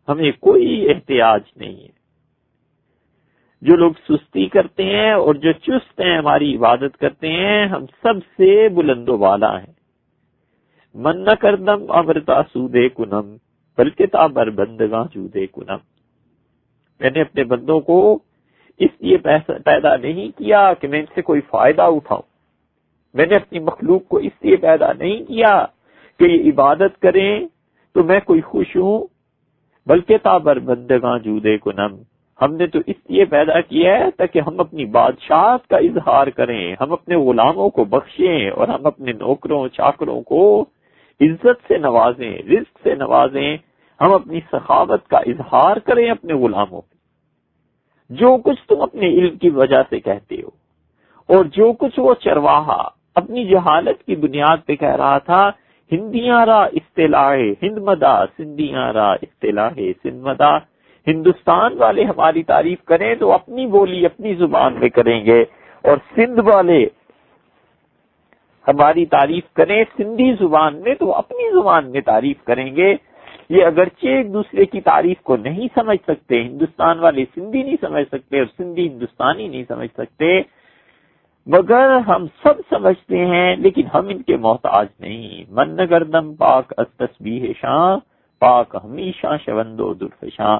ہمیں کوئی احتیاج نہیں ہے۔ جو لوگ سستی کرتے ہیں اور جو چست ہیں ہماری عبادت کرتے ہیں، ہم سب سے بلند و بالا ہیں۔ من نہ کردم امرتا سودے کنم، بلکہ تابر بندگاں جودے کنم۔ میں نے اپنے بندوں کو اس لیے پیدا نہیں کیا کہ میں ان سے کوئی فائدہ اٹھاؤں، میں نے اپنی مخلوق کو اس لیے پیدا نہیں کیا کہ یہ عبادت کریں تو میں کوئی خوش ہوں، بلکہ تابر بندگاں جودے کنم، ہم نے تو اس لیے پیدا کیا ہے تاکہ ہم اپنی بادشاہت کا اظہار کریں، ہم اپنے غلاموں کو بخشیں اور ہم اپنے نوکروں چاکروں کو عزت سے نوازیں، رزق سے نوازیں، ہم اپنی سخاوت کا اظہار کریں اپنے غلاموں پہ۔ جو کچھ تم اپنے علم کی وجہ سے کہتے ہو، اور جو کچھ وہ چرواہا اپنی جہالت کی بنیاد پہ کہہ رہا تھا، ہندیاں را اصطلاح ہند مدا، سندیاں را اصطلاح سندھ مدا، ہندوستان والے ہماری تعریف کریں تو اپنی بولی اپنی زبان میں کریں گے، اور سندھ والے ہماری تعریف کریں سندھی زبان میں تو اپنی زبان میں تعریف کریں گے۔ یہ اگرچہ ایک دوسرے کی تعریف کو نہیں سمجھ سکتے، ہندوستان والے سندھی نہیں سمجھ سکتے اور سندھی ہندوستانی نہیں سمجھ سکتے، مگر ہم سب سمجھتے ہیں، لیکن ہم ان کے محتاج نہیں۔ من گردم پاک از تسبیح شاں، پاک ہمیشہ شوندو درفشاں۔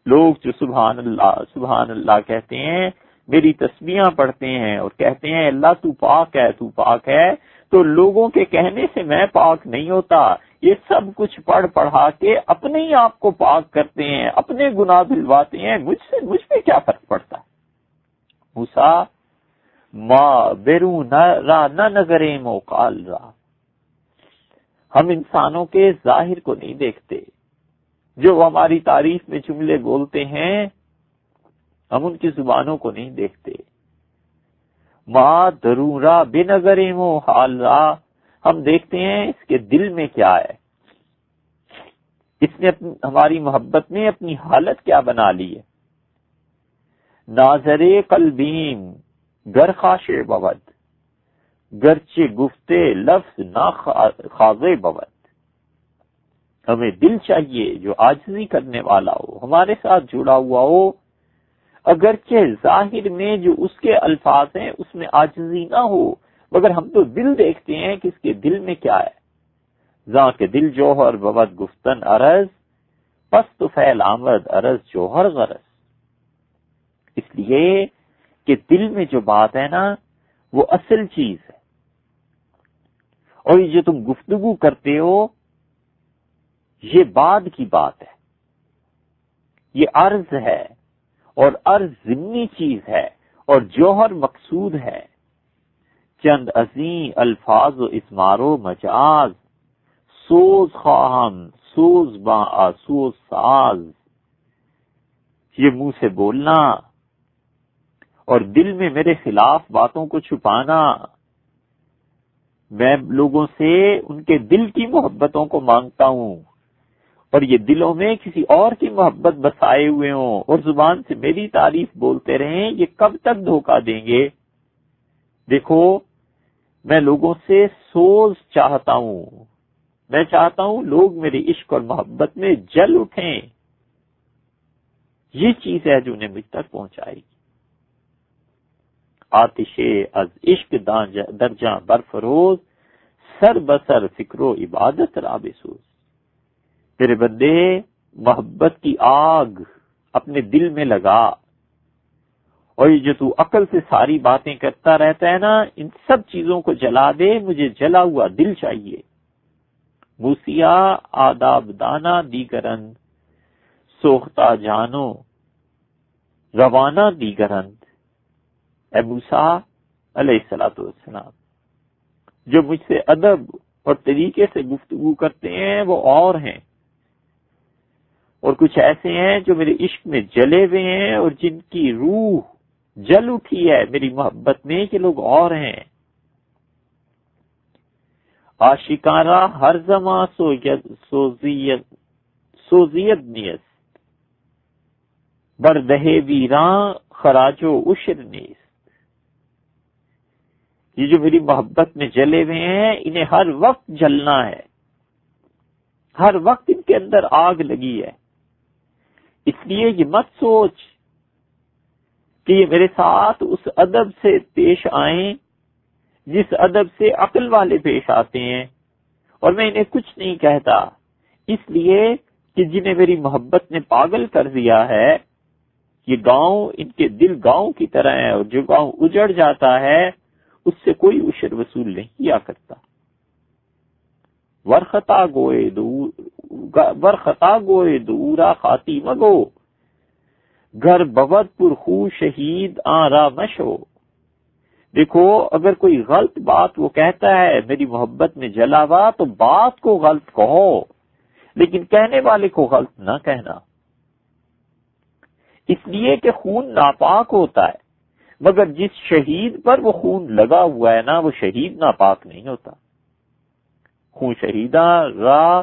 لوگ جو سبحان اللہ کہتے ہیں، میری تسبیحاں پڑھتے ہیں اور کہتے ہیں اللہ تو پاک ہے، تو پاک ہے، تو لوگوں کے کہنے سے میں پاک نہیں ہوتا، یہ سب کچھ پڑھا کے اپنے ہی آپ کو پاک کرتے ہیں، اپنے گناہ دھلواتے ہیں، مجھ پہ کیا فرق پڑتا ہے۔ موسیٰ ما بیرون را نہ نظریں موقال را، ہم انسانوں کے ظاہر کو نہیں دیکھتے، جو ہماری تعریف میں جملے بولتے ہیں ہم ان کی زبانوں کو نہیں دیکھتے۔ ما درون را بے نظریں موقال را، ہم دیکھتے ہیں اس کے دل میں کیا ہے، اس نے ہماری محبت میں اپنی حالت کیا بنا لی ہے۔ ناظر قلبیم گر خاشع بود، گرچہ گفتے لفظ نا خاضع بود، ہمیں دل چاہیے جو عاجزی کرنے والا ہو، ہمارے ساتھ جڑا ہوا ہو، اگرچہ ظاہر میں جو اس کے الفاظ ہیں اس میں عاجزی نہ ہو، مگر ہم تو دل دیکھتے ہیں کہ اس کے دل میں کیا ہے۔ زاں کے دل جوہر بود گفتن عرض، پس تو فعل آمد عرض جوہر غرض۔ اس لیے کہ دل میں جو بات ہے نا وہ اصل چیز ہے، اور یہ جو تم گفتگو کرتے ہو یہ بعد کی بات ہے، یہ عرض ہے، اور عرض ضمنی چیز ہے اور جوہر مقصود ہے۔ چند عظیم الفاظ و اسمار و مجاز، سوز خواہم سوز با آسوز ساز، یہ منہ سے بولنا اور دل میں میرے خلاف باتوں کو چھپانا، میں لوگوں سے ان کے دل کی محبتوں کو مانگتا ہوں، اور یہ دلوں میں کسی اور کی محبت بسائے ہوئے ہوں اور زبان سے میری تعریف بولتے رہیں، یہ کب تک دھوکہ دیں گے؟ دیکھو میں لوگوں سے سوز چاہتا ہوں، میں چاہتا ہوں لوگ میری عشق اور محبت میں جل اٹھیں، یہ چیز ہے جو انہیں مجھ تک پہنچائے گی۔ آتش از عشق درجاں برفروز، سر بسر فکر و عبادت را بسوز۔ میرے بندے محبت کی آگ اپنے دل میں لگا، اور یہ جو تو عقل سے ساری باتیں کرتا رہتا ہے نا، ان سب چیزوں کو جلا دے، مجھے جلا ہوا دل چاہیے۔ موسیٰ آداب دانا دیگرند، سوختہ جانو روانہ دیگرند۔ اے موسیٰ علیہ السلام، جو مجھ سے ادب اور طریقے سے گفتگو کرتے ہیں وہ اور ہیں، اور کچھ ایسے ہیں جو میرے عشق میں جلے ہوئے ہیں اور جن کی روح جل اٹھی ہے میری محبت میں، کہ لوگ اور ہیں۔ عاشقانہ ہر زمان سوزیت نیست، بردہ ویراں خراج و عشر نیست۔ یہ جو میری محبت میں جلے ہوئے ہیں انہیں ہر وقت جلنا ہے، ہر وقت ان کے اندر آگ لگی ہے۔ اس لیے یہ مت سوچ کہ یہ میرے ساتھ اس ادب سے پیش آئیں جس ادب سے عقل والے پیش آتے ہیں، اور میں انہیں کچھ نہیں کہتا، اس لیے کہ جنہیں میری محبت نے پاگل کر دیا ہے، یہ گاؤں ان کے دل گاؤں کی طرح ہے، اور جو گاؤں اجڑ جاتا ہے اس سے کوئی عشر وصول نہیں کیا کرتا۔ ورخطا گوئے دورا خاتی مگو، گھر بود پر خو شہید آرا مشو۔ دیکھو اگر کوئی غلط بات وہ کہتا ہے میری محبت میں جلا ہوا، تو بات کو غلط کہو لیکن کہنے والے کو غلط نہ کہنا، اس لیے کہ خون ناپاک ہوتا ہے، مگر جس شہید پر وہ خون لگا ہوا ہے نا وہ شہید ناپاک نہیں ہوتا۔ خون شہیدہ را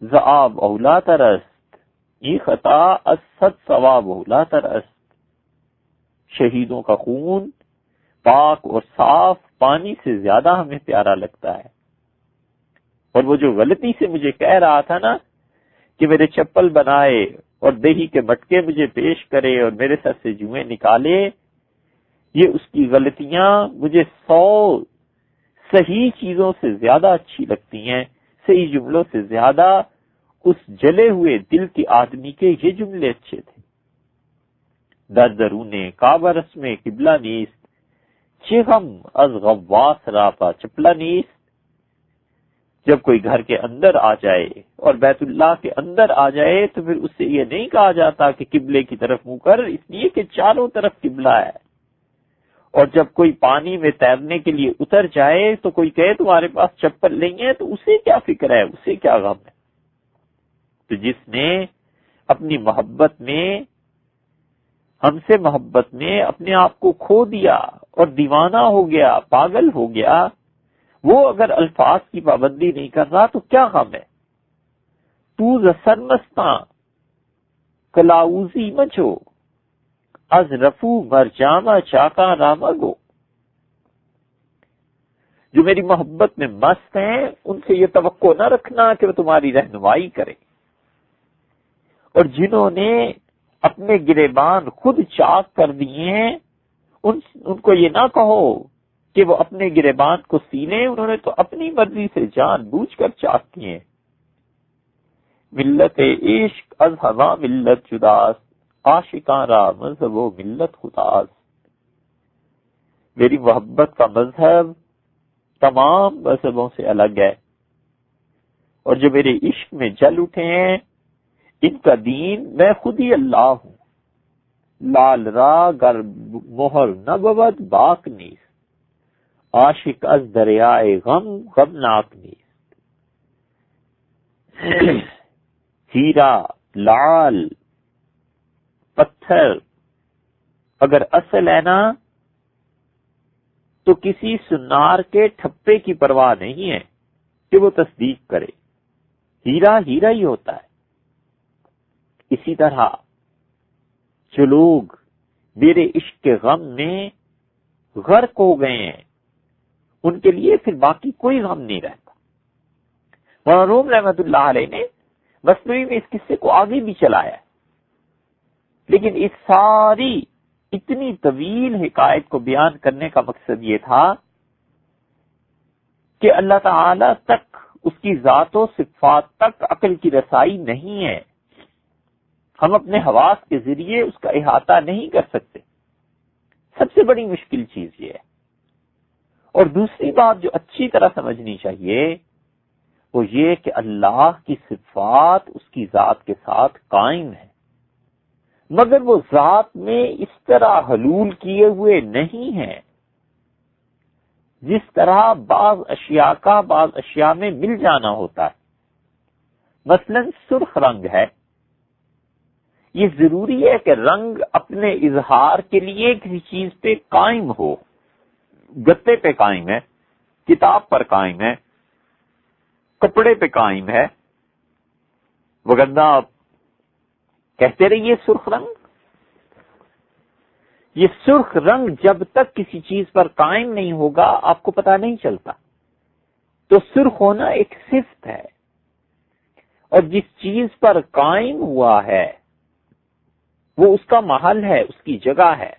زعاب اولا ترست، یہ خطا اسد ثواب اولا ترست۔ شہیدوں کا خون پاک اور صاف پانی سے زیادہ ہمیں پیارا لگتا ہے۔ اور وہ جو غلطی سے مجھے کہہ رہا تھا نا کہ میرے چپل بنائے اور دہی کے مٹکے مجھے پیش کرے اور میرے سر سے جوئیں نکالے، یہ اس کی غلطیاں مجھے 100 صحیح چیزوں سے زیادہ اچھی لگتی ہیں، صحیح جملوں سے زیادہ اس جلے ہوئے دل کے آدمی کے یہ جملے اچھے تھے۔ در درون کعبہ رسم قبلہ نیست، چه غم از غواص راپا چپلا نیست۔ جب کوئی گھر کے اندر آ جائے اور بیت اللہ کے اندر آ جائے تو پھر اس سے یہ نہیں کہا جاتا کہ قبلے کی طرف منہ کر، اس لیے کہ چاروں طرف قبلہ ہے۔ اور جب کوئی پانی میں تیرنے کے لیے اتر جائے تو کوئی کہے تمہارے پاس چپل نہیں ہے تو اسے کیا فکر ہے، اسے کیا غم ہے۔ تو جس نے اپنی محبت میں، ہم سے محبت میں اپنے آپ کو کھو دیا اور دیوانہ ہو گیا، پاگل ہو گیا، وہ اگر الفاظ کی پابندی نہیں کر رہا تو کیا غم ہے۔ تو سرمستاں کلاؤزی مچو، از رفو مرجاما چاکا رامگو۔ جو میری محبت میں مست ہیں ان سے یہ توقع نہ رکھنا کہ وہ تمہاری رہنمائی کرے، اور جنہوں نے اپنے گریبان خود چاک کر دیے ہیں ان کو یہ نہ کہو کہ وہ اپنے گریبان کو سینے، انہوں نے تو اپنی مرضی سے جان بوجھ کر چاک کیے ہیں۔ ملت عشق از ہوا ملت جداس، عاشقاں را مذہب و ملت خداس۔ میری محبت کا مذہب تمام مذہبوں سے الگ ہے، اور جو میرے عشق میں جل اٹھے ہیں ان کا دین میں خود ہی اللہ ہوں۔ لال را گر مہر نہ بود باک نیست، عاشق از دریائے غم غمناک نیست۔ ہیرا، لال، پتھر اگر اصل ہے نا تو کسی سنار کے ٹھپے کی پرواہ نہیں ہے کہ وہ تصدیق کرے، ہیرا ہیرا ہی ہوتا ہے۔ اسی طرح جو لوگ میرے عشق کے غم میں غرق ہو گئے ہیں ان کے لیے پھر باقی کوئی غم نہیں رہتا۔ مولانا روم رحمۃ اللہ علیہ نے مثنوی میں اس قصے کو آگے بھی چلایا ہے، لیکن اس ساری اتنی طویل حکایت کو بیان کرنے کا مقصد یہ تھا کہ اللہ تعالی تک، اس کی ذات و صفات تک عقل کی رسائی نہیں ہے، ہم اپنے حواس کے ذریعے اس کا احاطہ نہیں کر سکتے، سب سے بڑی مشکل چیز یہ ہے۔ اور دوسری بات جو اچھی طرح سمجھنی چاہیے وہ یہ کہ اللہ کی صفات اس کی ذات کے ساتھ قائم ہے، مگر وہ ذات میں اس طرح حلول کیے ہوئے نہیں ہیں جس طرح بعض اشیاء کا بعض اشیاء میں مل جانا ہوتا ہے۔ مثلا سرخ رنگ ہے، یہ ضروری ہے کہ رنگ اپنے اظہار کے لیے کسی چیز پہ قائم ہو، گتے پہ قائم ہے، کتاب پر قائم ہے، کپڑے پہ قائم ہے، وگرنہ آپ کہتے رہیے سرخ رنگ. یہ سرخ رنگ جب تک کسی چیز پر قائم نہیں ہوگا آپ کو پتہ نہیں چلتا. تو سرخ ہونا ایک صفت ہے، اور جس چیز پر قائم ہوا ہے وہ اس کا محل ہے، اس کی جگہ ہے.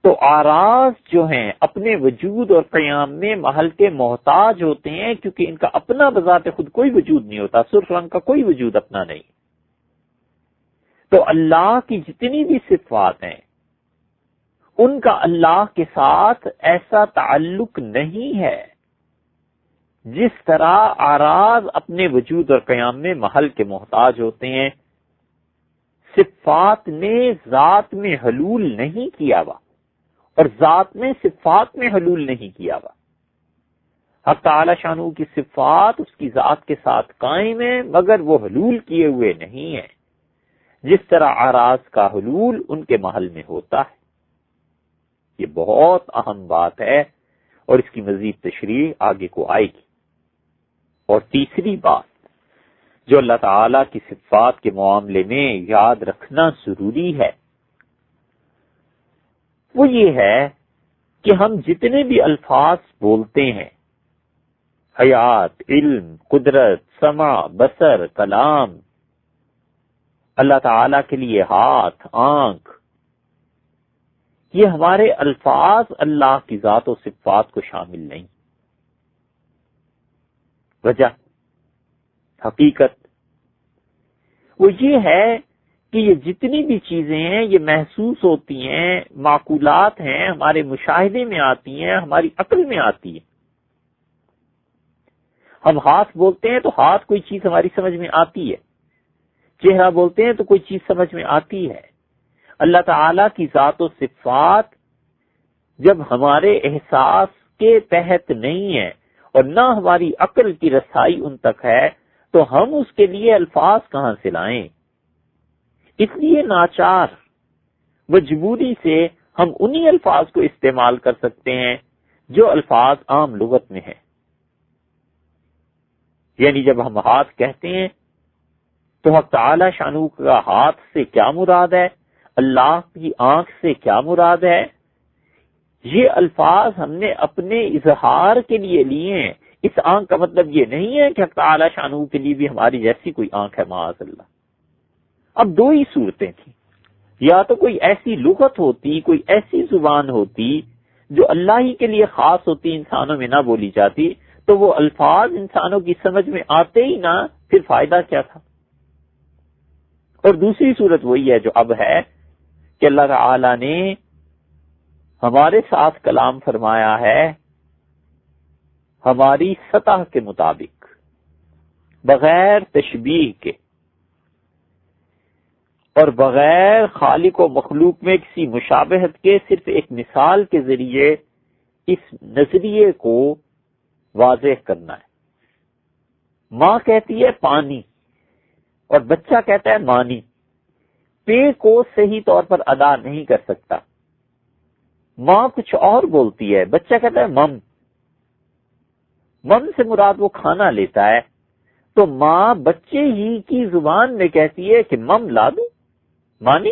تو آراز جو ہیں اپنے وجود اور قیام میں محل کے محتاج ہوتے ہیں، کیونکہ ان کا اپنا بذات خود کوئی وجود نہیں ہوتا. سرخ رنگ کا کوئی وجود اپنا نہیں. تو اللہ کی جتنی بھی صفات ہیں ان کا اللہ کے ساتھ ایسا تعلق نہیں ہے جس طرح آراز اپنے وجود اور قیام میں محل کے محتاج ہوتے ہیں. صفات نے ذات میں حلول نہیں کیا ہوا، اور ذات نے صفات میں حلول نہیں کیا ہوا. حق تعالی شانہ کی صفات اس کی ذات کے ساتھ قائم ہیں، مگر وہ حلول کیے ہوئے نہیں ہیں جس طرح آراز کا حلول ان کے محل میں ہوتا ہے. یہ بہت اہم بات ہے، اور اس کی مزید تشریح آگے کو آئے گی. اور تیسری بات جو اللہ تعالی کی صفات کے معاملے میں یاد رکھنا ضروری ہے وہ یہ ہے کہ ہم جتنے بھی الفاظ بولتے ہیں، حیات، علم، قدرت، سمع، بصر، کلام، اللہ تعالی کے لیے ہاتھ، آنکھ، یہ ہمارے الفاظ اللہ کی ذات و صفات کو شامل نہیں. وجہ، حقیقت وہ یہ ہے کہ یہ جتنی بھی چیزیں ہیں یہ محسوس ہوتی ہیں، معقولات ہیں، ہمارے مشاہدے میں آتی ہیں، ہماری عقل میں آتی ہیں. ہم ہاتھ بولتے ہیں تو ہاتھ کوئی چیز ہماری سمجھ میں آتی ہے، چہرہ بولتے ہیں تو کوئی چیز سمجھ میں آتی ہے. اللہ تعالی کی ذات و صفات جب ہمارے احساس کے تحت نہیں ہے اور نہ ہماری عقل کی رسائی ان تک ہے تو ہم اس کے لیے الفاظ کہاں سے لائیں؟ اس لیے ناچار مجبوری سے ہم انہی الفاظ کو استعمال کر سکتے ہیں جو الفاظ عام لغت میں ہیں. یعنی جب ہم ہاتھ کہتے ہیں تو حق تعالی شانہ کا ہاتھ سے کیا مراد ہے، اللہ کی آنکھ سے کیا مراد ہے، یہ الفاظ ہم نے اپنے اظہار کے لیے لیے ہیں. اس آنکھ کا مطلب یہ نہیں ہے کہ حق تعالی شانہ کے لیے بھی ہماری جیسی کوئی آنکھ ہے، معاذ اللہ. اب دو ہی صورتیں تھیں، یا تو کوئی ایسی لغت ہوتی، کوئی ایسی زبان ہوتی جو اللہ ہی کے لیے خاص ہوتی، انسانوں میں نہ بولی جاتی، تو وہ الفاظ انسانوں کی سمجھ میں آتے ہی نہ، پھر فائدہ کیا تھا. اور دوسری صورت وہی ہے جو اب ہے کہ اللہ تعالی نے ہمارے ساتھ کلام فرمایا ہے ہماری سطح کے مطابق، بغیر تشبیہ کے اور بغیر خالق و مخلوق میں کسی مشابہت کے، صرف ایک مثال کے ذریعے اس نظریے کو واضح کرنا ہے. ماں کہتی ہے پانی اور بچہ کہتا ہے مانی، پے کو صحیح طور پر ادا نہیں کر سکتا. ماں کچھ اور بولتی ہے، بچہ کہتا ہے مم. مم سے مراد وہ کھانا لیتا ہے، تو ماں بچے ہی کی زبان میں کہتی ہے کہ مم لا دوں، مانی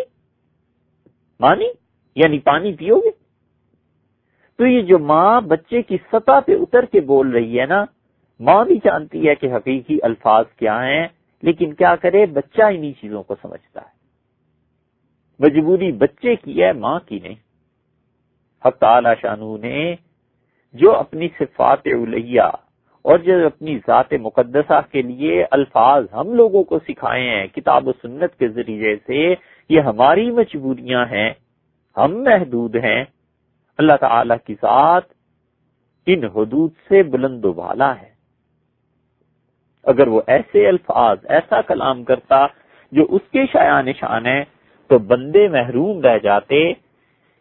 مانی یعنی پانی پیو گے. تو یہ جو ماں بچے کی سطح پہ اتر کے بول رہی ہے نا، ماں بھی جانتی ہے کہ حقیقی الفاظ کیا ہیں، لیکن کیا کرے، بچہ انہی چیزوں کو سمجھتا ہے. مجبوری بچے کی ہے، ماں کی نہیں. حق تعالی شانہ نے جو اپنی صفات الہیہ اور جو اپنی ذات مقدسہ کے لیے الفاظ ہم لوگوں کو سکھائے ہیں کتاب و سنت کے ذریعے سے، یہ ہماری مجبوریاں ہیں، ہم محدود ہیں. اللہ تعالی کی ذات ان حدود سے بلند و بالا ہے. اگر وہ ایسے الفاظ، ایسا کلام کرتا جو اس کے شایان شان ہے تو بندے محروم رہ جاتے.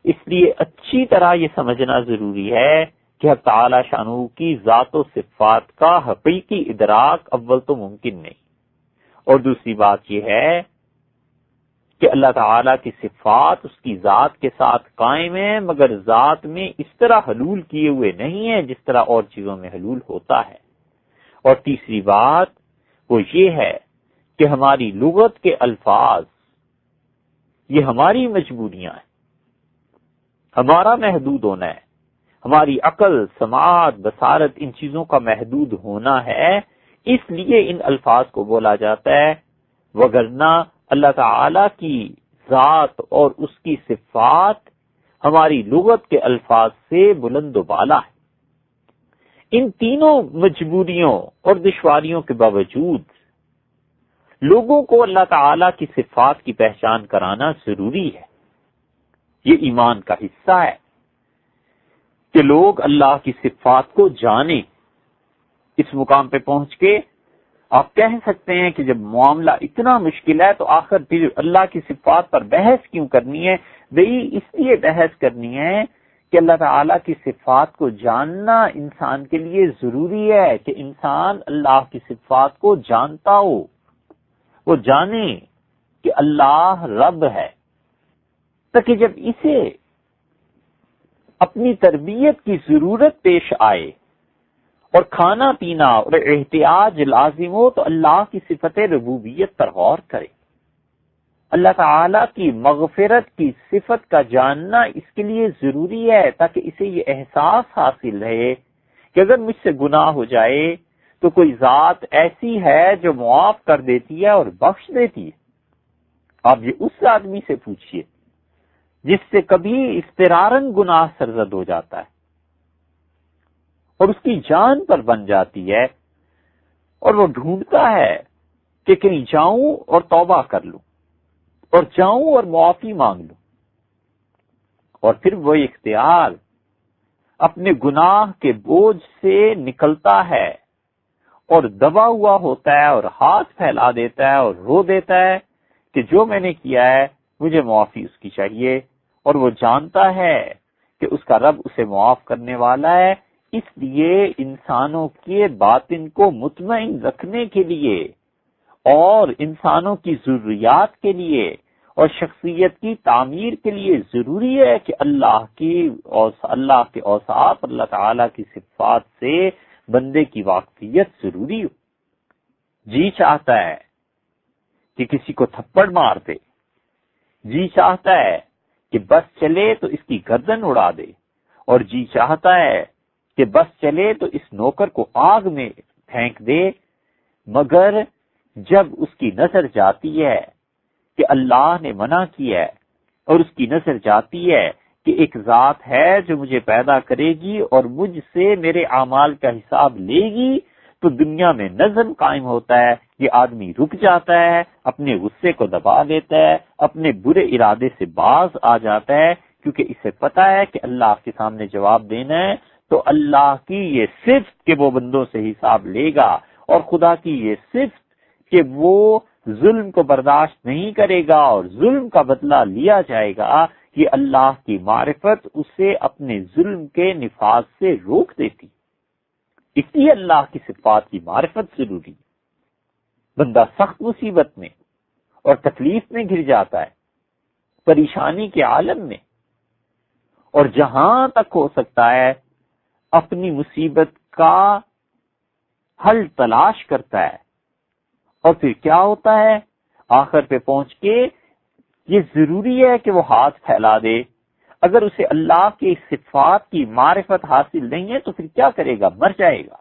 اس لیے اچھی طرح یہ سمجھنا ضروری ہے کہ حق تعالی شانہ کی ذات و صفات کا حقیقی ادراک اول تو ممکن نہیں، اور دوسری بات یہ ہے کہ اللہ تعالی کی صفات اس کی ذات کے ساتھ قائم ہیں، مگر ذات میں اس طرح حلول کیے ہوئے نہیں ہیں جس طرح اور چیزوں میں حلول ہوتا ہے. اور تیسری بات وہ یہ ہے کہ ہماری لغت کے الفاظ یہ ہماری مجبوریاں ہیں، ہمارا محدود ہونا ہے، ہماری عقل، سماعت، بصارت ان چیزوں کا محدود ہونا ہے، اس لیے ان الفاظ کو بولا جاتا ہے، وگرنہ اللہ تعالی کی ذات اور اس کی صفات ہماری لغت کے الفاظ سے بلند و بالا ہے۔ ان تینوں مجبوریوں اور دشواریوں کے باوجود لوگوں کو اللہ تعالی کی صفات کی پہچان کرانا ضروری ہے۔ یہ ایمان کا حصہ ہے کہ لوگ اللہ کی صفات کو جانیں۔ اس مقام پہ پہنچ کے آپ کہہ سکتے ہیں کہ جب معاملہ اتنا مشکل ہے تو آخر پھر اللہ کی صفات پر بحث کیوں کرنی ہے؟ بھئی اس لیے بحث کرنی ہے کہ اللہ تعالیٰ کی صفات کو جاننا انسان کے لیے ضروری ہے کہ انسان اللہ کی صفات کو جانتا ہو، وہ جانے کہ اللہ رب ہے، تاکہ جب اسے اپنی تربیت کی ضرورت پیش آئے اور کھانا پینا اور احتیاج لازم ہو تو اللہ کی صفت ربوبیت پر غور کرے۔ اللہ تعالی کی مغفرت کی صفت کا جاننا اس کے لیے ضروری ہے تاکہ اسے یہ احساس حاصل رہے کہ اگر مجھ سے گناہ ہو جائے تو کوئی ذات ایسی ہے جو معاف کر دیتی ہے اور بخش دیتی ہے۔ آپ یہ اس آدمی سے پوچھئے جس سے کبھی اضطرارن گناہ سرزد ہو جاتا ہے اور اس کی جان پر بن جاتی ہے، اور وہ ڈھونڈتا ہے کہ کہیں جاؤں اور توبہ کر لوں اور جاؤں اور معافی مانگ لوں، اور پھر وہ اختیار اپنے گناہ کے بوجھ سے نکلتا ہے اور دبا ہوا ہوتا ہے اور ہاتھ پھیلا دیتا ہے اور رو دیتا ہے کہ جو میں نے کیا ہے مجھے معافی اس کی چاہیے، اور وہ جانتا ہے کہ اس کا رب اسے معاف کرنے والا ہے۔ اس لیے انسانوں کے باطن کو مطمئن رکھنے کے لیے اور انسانوں کی ضروریات کے لیے اور شخصیت کی تعمیر کے لیے ضروری ہے کہ اللہ کے اوصاف، اللہ تعالی کی صفات سے بندے کی واقفیت ضروری ہو۔ جی چاہتا ہے کہ کسی کو تھپڑ مار دے، جی چاہتا ہے کہ بس چلے تو اس کی گردن اڑا دے، اور جی چاہتا ہے کہ بس چلے تو اس نوکر کو آگ میں پھینک دے، مگر جب اس کی نظر جاتی ہے کہ اللہ نے منع کیا ہے اور اس کی نظر جاتی ہے کہ ایک ذات ہے جو مجھے پیدا کرے گی اور مجھ سے میرے اعمال کا حساب لے گی، تو دنیا میں نظم قائم ہوتا ہے۔ یہ آدمی رک جاتا ہے، اپنے غصے کو دبا دیتا ہے، اپنے برے ارادے سے باز آ جاتا ہے، کیونکہ اسے پتا ہے کہ اللہ کے سامنے جواب دینا ہے، تو اللہ کی یہ صفت کہ وہ بندوں سے حساب لے گا، اور خدا کی یہ صفت کہ وہ ظلم کو برداشت نہیں کرے گا اور ظلم کا بدلہ لیا جائے گا، یہ اللہ کی معرفت اسے اپنے ظلم کے نفاذ سے روک دیتی۔ اس لیے اللہ کی صفات کی معرفت ضروری۔ بندہ سخت مصیبت میں اور تکلیف میں گر جاتا ہے، پریشانی کے عالم میں، اور جہاں تک ہو سکتا ہے اپنی مصیبت کا حل تلاش کرتا ہے، اور پھر کیا ہوتا ہے؟ آخر پہ پہنچ کے یہ ضروری ہے کہ وہ ہاتھ پھیلا دے۔ اگر اسے اللہ کی صفات کی معرفت حاصل نہیں ہے تو پھر کیا کرے گا؟ مر جائے گا۔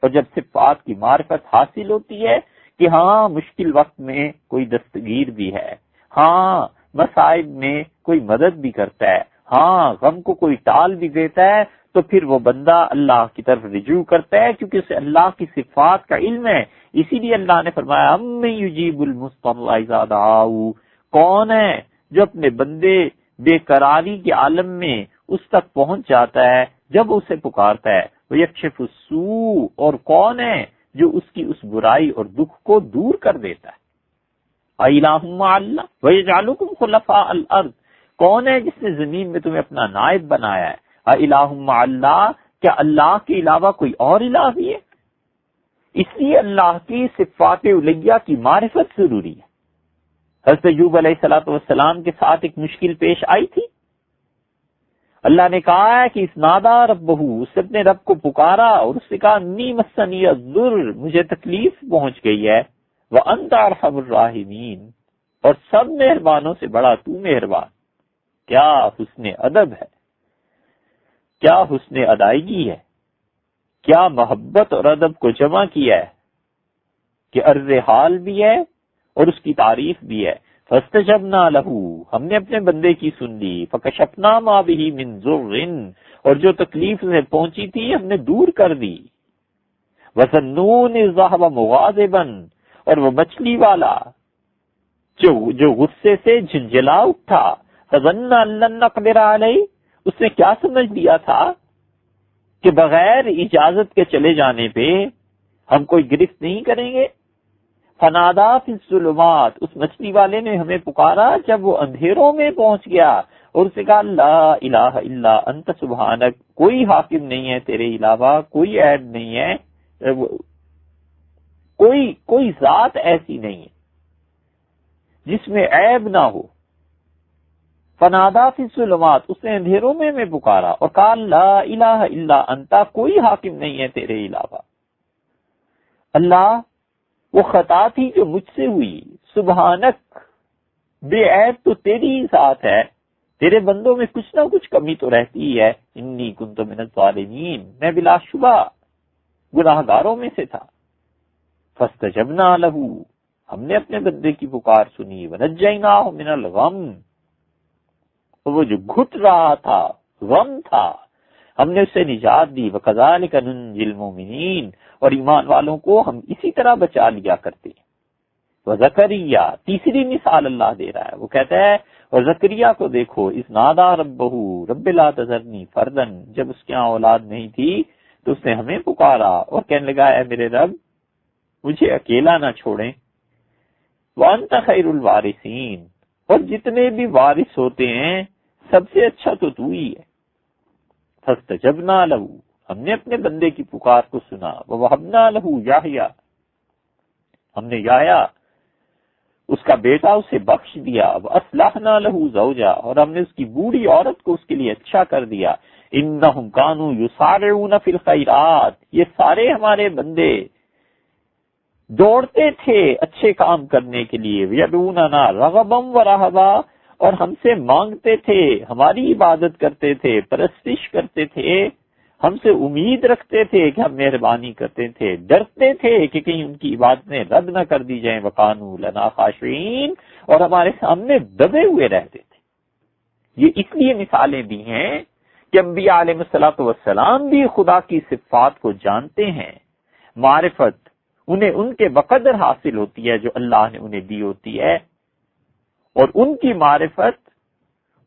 اور جب صفات کی معرفت حاصل ہوتی ہے کہ ہاں مشکل وقت میں کوئی دستگیر بھی ہے، ہاں مصائب میں کوئی مدد بھی کرتا ہے، ہاں غم کو کوئی ٹال بھی دیتا ہے، تو پھر وہ بندہ اللہ کی طرف رجوع کرتا ہے، کیونکہ اسے اللہ کی صفات کا علم ہے۔ اسی لیے اللہ نے فرمایا اَمَّن یُجِیبُ الْمُضْطَرَّ اِذَا دَعَاهُ، کون ہے جو اپنے بندے بے قراری کے عالم میں اس تک پہنچ جاتا ہے جب اسے پکارتا ہے، وَيَكْشِفُ السُّوءَ، اور کون ہے جو اس کی اس برائی اور دکھ کو دور کر دیتا ہے۔ اَإِلَٰهٌ مَّعَ اللَّهِ وَيَجْعَلُكُمْ خُلَفَاءَ الْأَرْضِ، کون ہے جس نے زمین میں تمہیں اپنا نائب بنایا ہے؟ اِلَٰهٌ مَّعَ اللَّهِ، کیا اللہ کے علاوہ کوئی اور الہ بھی ہے؟ اس لیے اللہ کی صفات علیہ کی معرفت ضروری ہے۔ حضرت ایوب علیہ السلام کے ساتھ ایک مشکل پیش آئی تھی، اللہ نے کہا ہے کہ اس نادا ربہ، اس نے اپنے رب کو پکارا اور اس نے کہا انی مسنی الضر، مجھے تکلیف پہنچ گئی ہے، وانت ارحم الراحمین، اور سب مہربانوں سے بڑا تو مہربان۔ کیا حسن ادب ہے، کیا حسن ادائیگی ہے، کیا محبت اور ادب کو جمع کیا ہے کہ عرض حال بھی ہے اور اس کی تعریف بھی ہے۔ فاستجبنا لہ، ہم نے اپنے بندے کی سن لی، فکشفنا ما بہ من ضر، اور جو تکلیف سے پہنچی تھی ہم نے دور کر دی۔ وظنون اذ ذهب مغاضبا، اور وہ مچھلی والا جو غصے سے جھنجھلا اٹھا، فظن ان لن نقدر علیہ، اس نے کیا سمجھ لیا تھا کہ بغیر اجازت کے چلے جانے پہ ہم کوئی گرفت نہیں کریں گے۔ فنادا فی الظلمات، اس مچھلی والے نے ہمیں پکارا جب وہ اندھیروں میں پہنچ گیا، اور اس نے کہا لا الہ الا انت سبحانک، کوئی حاکم نہیں ہے تیرے علاوہ، کوئی عیب نہیں ہے، کوئی ذات ایسی نہیں ہے جس میں عیب نہ ہو۔ فنادا فی الظلمات، اس نے اندھیروں میں ہمیں پکارا اور کہا لا الہ الا انت، کوئی حاکم نہیں ہے تیرے علاوہ۔ اللہ، وہ خطا تھی جو مجھ سے ہوئی، سبحانک، بے عیب تو تیری ہی ذات ہے، تیرے بندوں میں کچھ نہ کچھ کمی تو رہتی ہی ہے، انی کنت من الظالمین، میں بلا شبہ گناہگاروں میں سے تھا۔ فاستجبنا لہ، ہم نے اپنے بندے کی پکار سنی، ونجیناہ من الغم، اور وہ جو گھٹ رہا تھا، غم تھا، ہم نے اسے نجات دی۔ وَكَذَلِكَ نُنْجِي الْمُؤْمِنِينَ، اور ایمان والوں کو ہم اسی طرح بچا لیا کرتے ہیں۔ وَزَكَرِيَّا، تیسری مثال اللہ دے رہا ہے، وہ کہتا ہے اور زکریا کو دیکھو، اِذْ نَادَىٰ رَبَّهُ رَبِّ لَا تَذَرْنِي فَرْدًا، جب اس کے یہاں اولاد نہیں تھی تو اس نے ہمیں پکارا اور کہنے لگا اے میرے رب مجھے اکیلا نہ چھوڑیں۔ وَأَنْتَ خَيْرُ الْوَارِثِينَ، اور جتنے بھی وارث ہوتے ہیں سب سے اچھا تو ہی ہے۔ فاستجبنا لہ، ہم نے اپنے بندے کی پکار کو سنا، ووہبنا لہ یحییٰ، ہم نے یحییٰ اس کا بیٹا اسے بخش دیا، واصلحنا لہ زوجہ، اور ہم نے اس کی بوڑھی عورت کو اس کے لیے اچھا کر دیا۔ انہم کانوا یسارعون فی الخیرات، یہ سارے ہمارے بندے دوڑتے تھے اچھے کام کرنے کے لیے، یدعوننا رغبا ورہبا، اور ہم سے مانگتے تھے، ہماری عبادت کرتے تھے، پرستش کرتے تھے، ہم سے امید رکھتے تھے کہ ہم مہربانی کرتے تھے، ڈرتے تھے کہ کہیں ان کی عبادتیں رد نہ کر دی جائیں، وَقَانُوا لَنَا خَاشِعِينَ، اور ہمارے سامنے دبے ہوئے رہتے تھے۔ یہ اس لیے مثالیں دی ہیں کہ انبیاء علیہ الصلوۃ والسلام بھی خدا کی صفات کو جانتے ہیں، معرفت انہیں ان کے بقدر حاصل ہوتی ہے جو اللہ نے انہیں دی ہوتی ہے، اور ان کی معرفت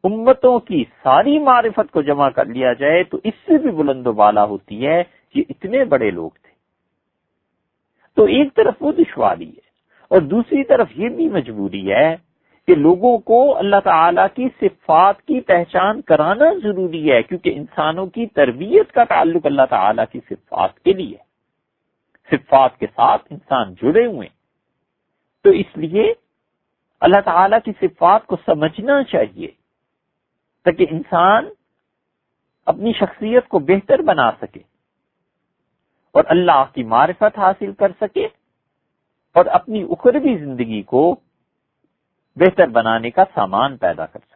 امتوں کی ساری معرفت کو جمع کر لیا جائے تو اس سے بھی بلند و بالا ہوتی ہے، یہ اتنے بڑے لوگ تھے۔ تو ایک طرف وہ دشواری ہے اور دوسری طرف یہ بھی مجبوری ہے کہ لوگوں کو اللہ تعالیٰ کی صفات کی پہچان کرانا ضروری ہے، کیونکہ انسانوں کی تربیت کا تعلق اللہ تعالیٰ کی صفات کے لیے، صفات کے ساتھ انسان جڑے ہوئے، تو اس لیے اللہ تعالیٰ کی صفات کو سمجھنا چاہیے تاکہ انسان اپنی شخصیت کو بہتر بنا سکے اور اللہ کی معرفت حاصل کر سکے اور اپنی اخروی زندگی کو بہتر بنانے کا سامان پیدا کر سکے۔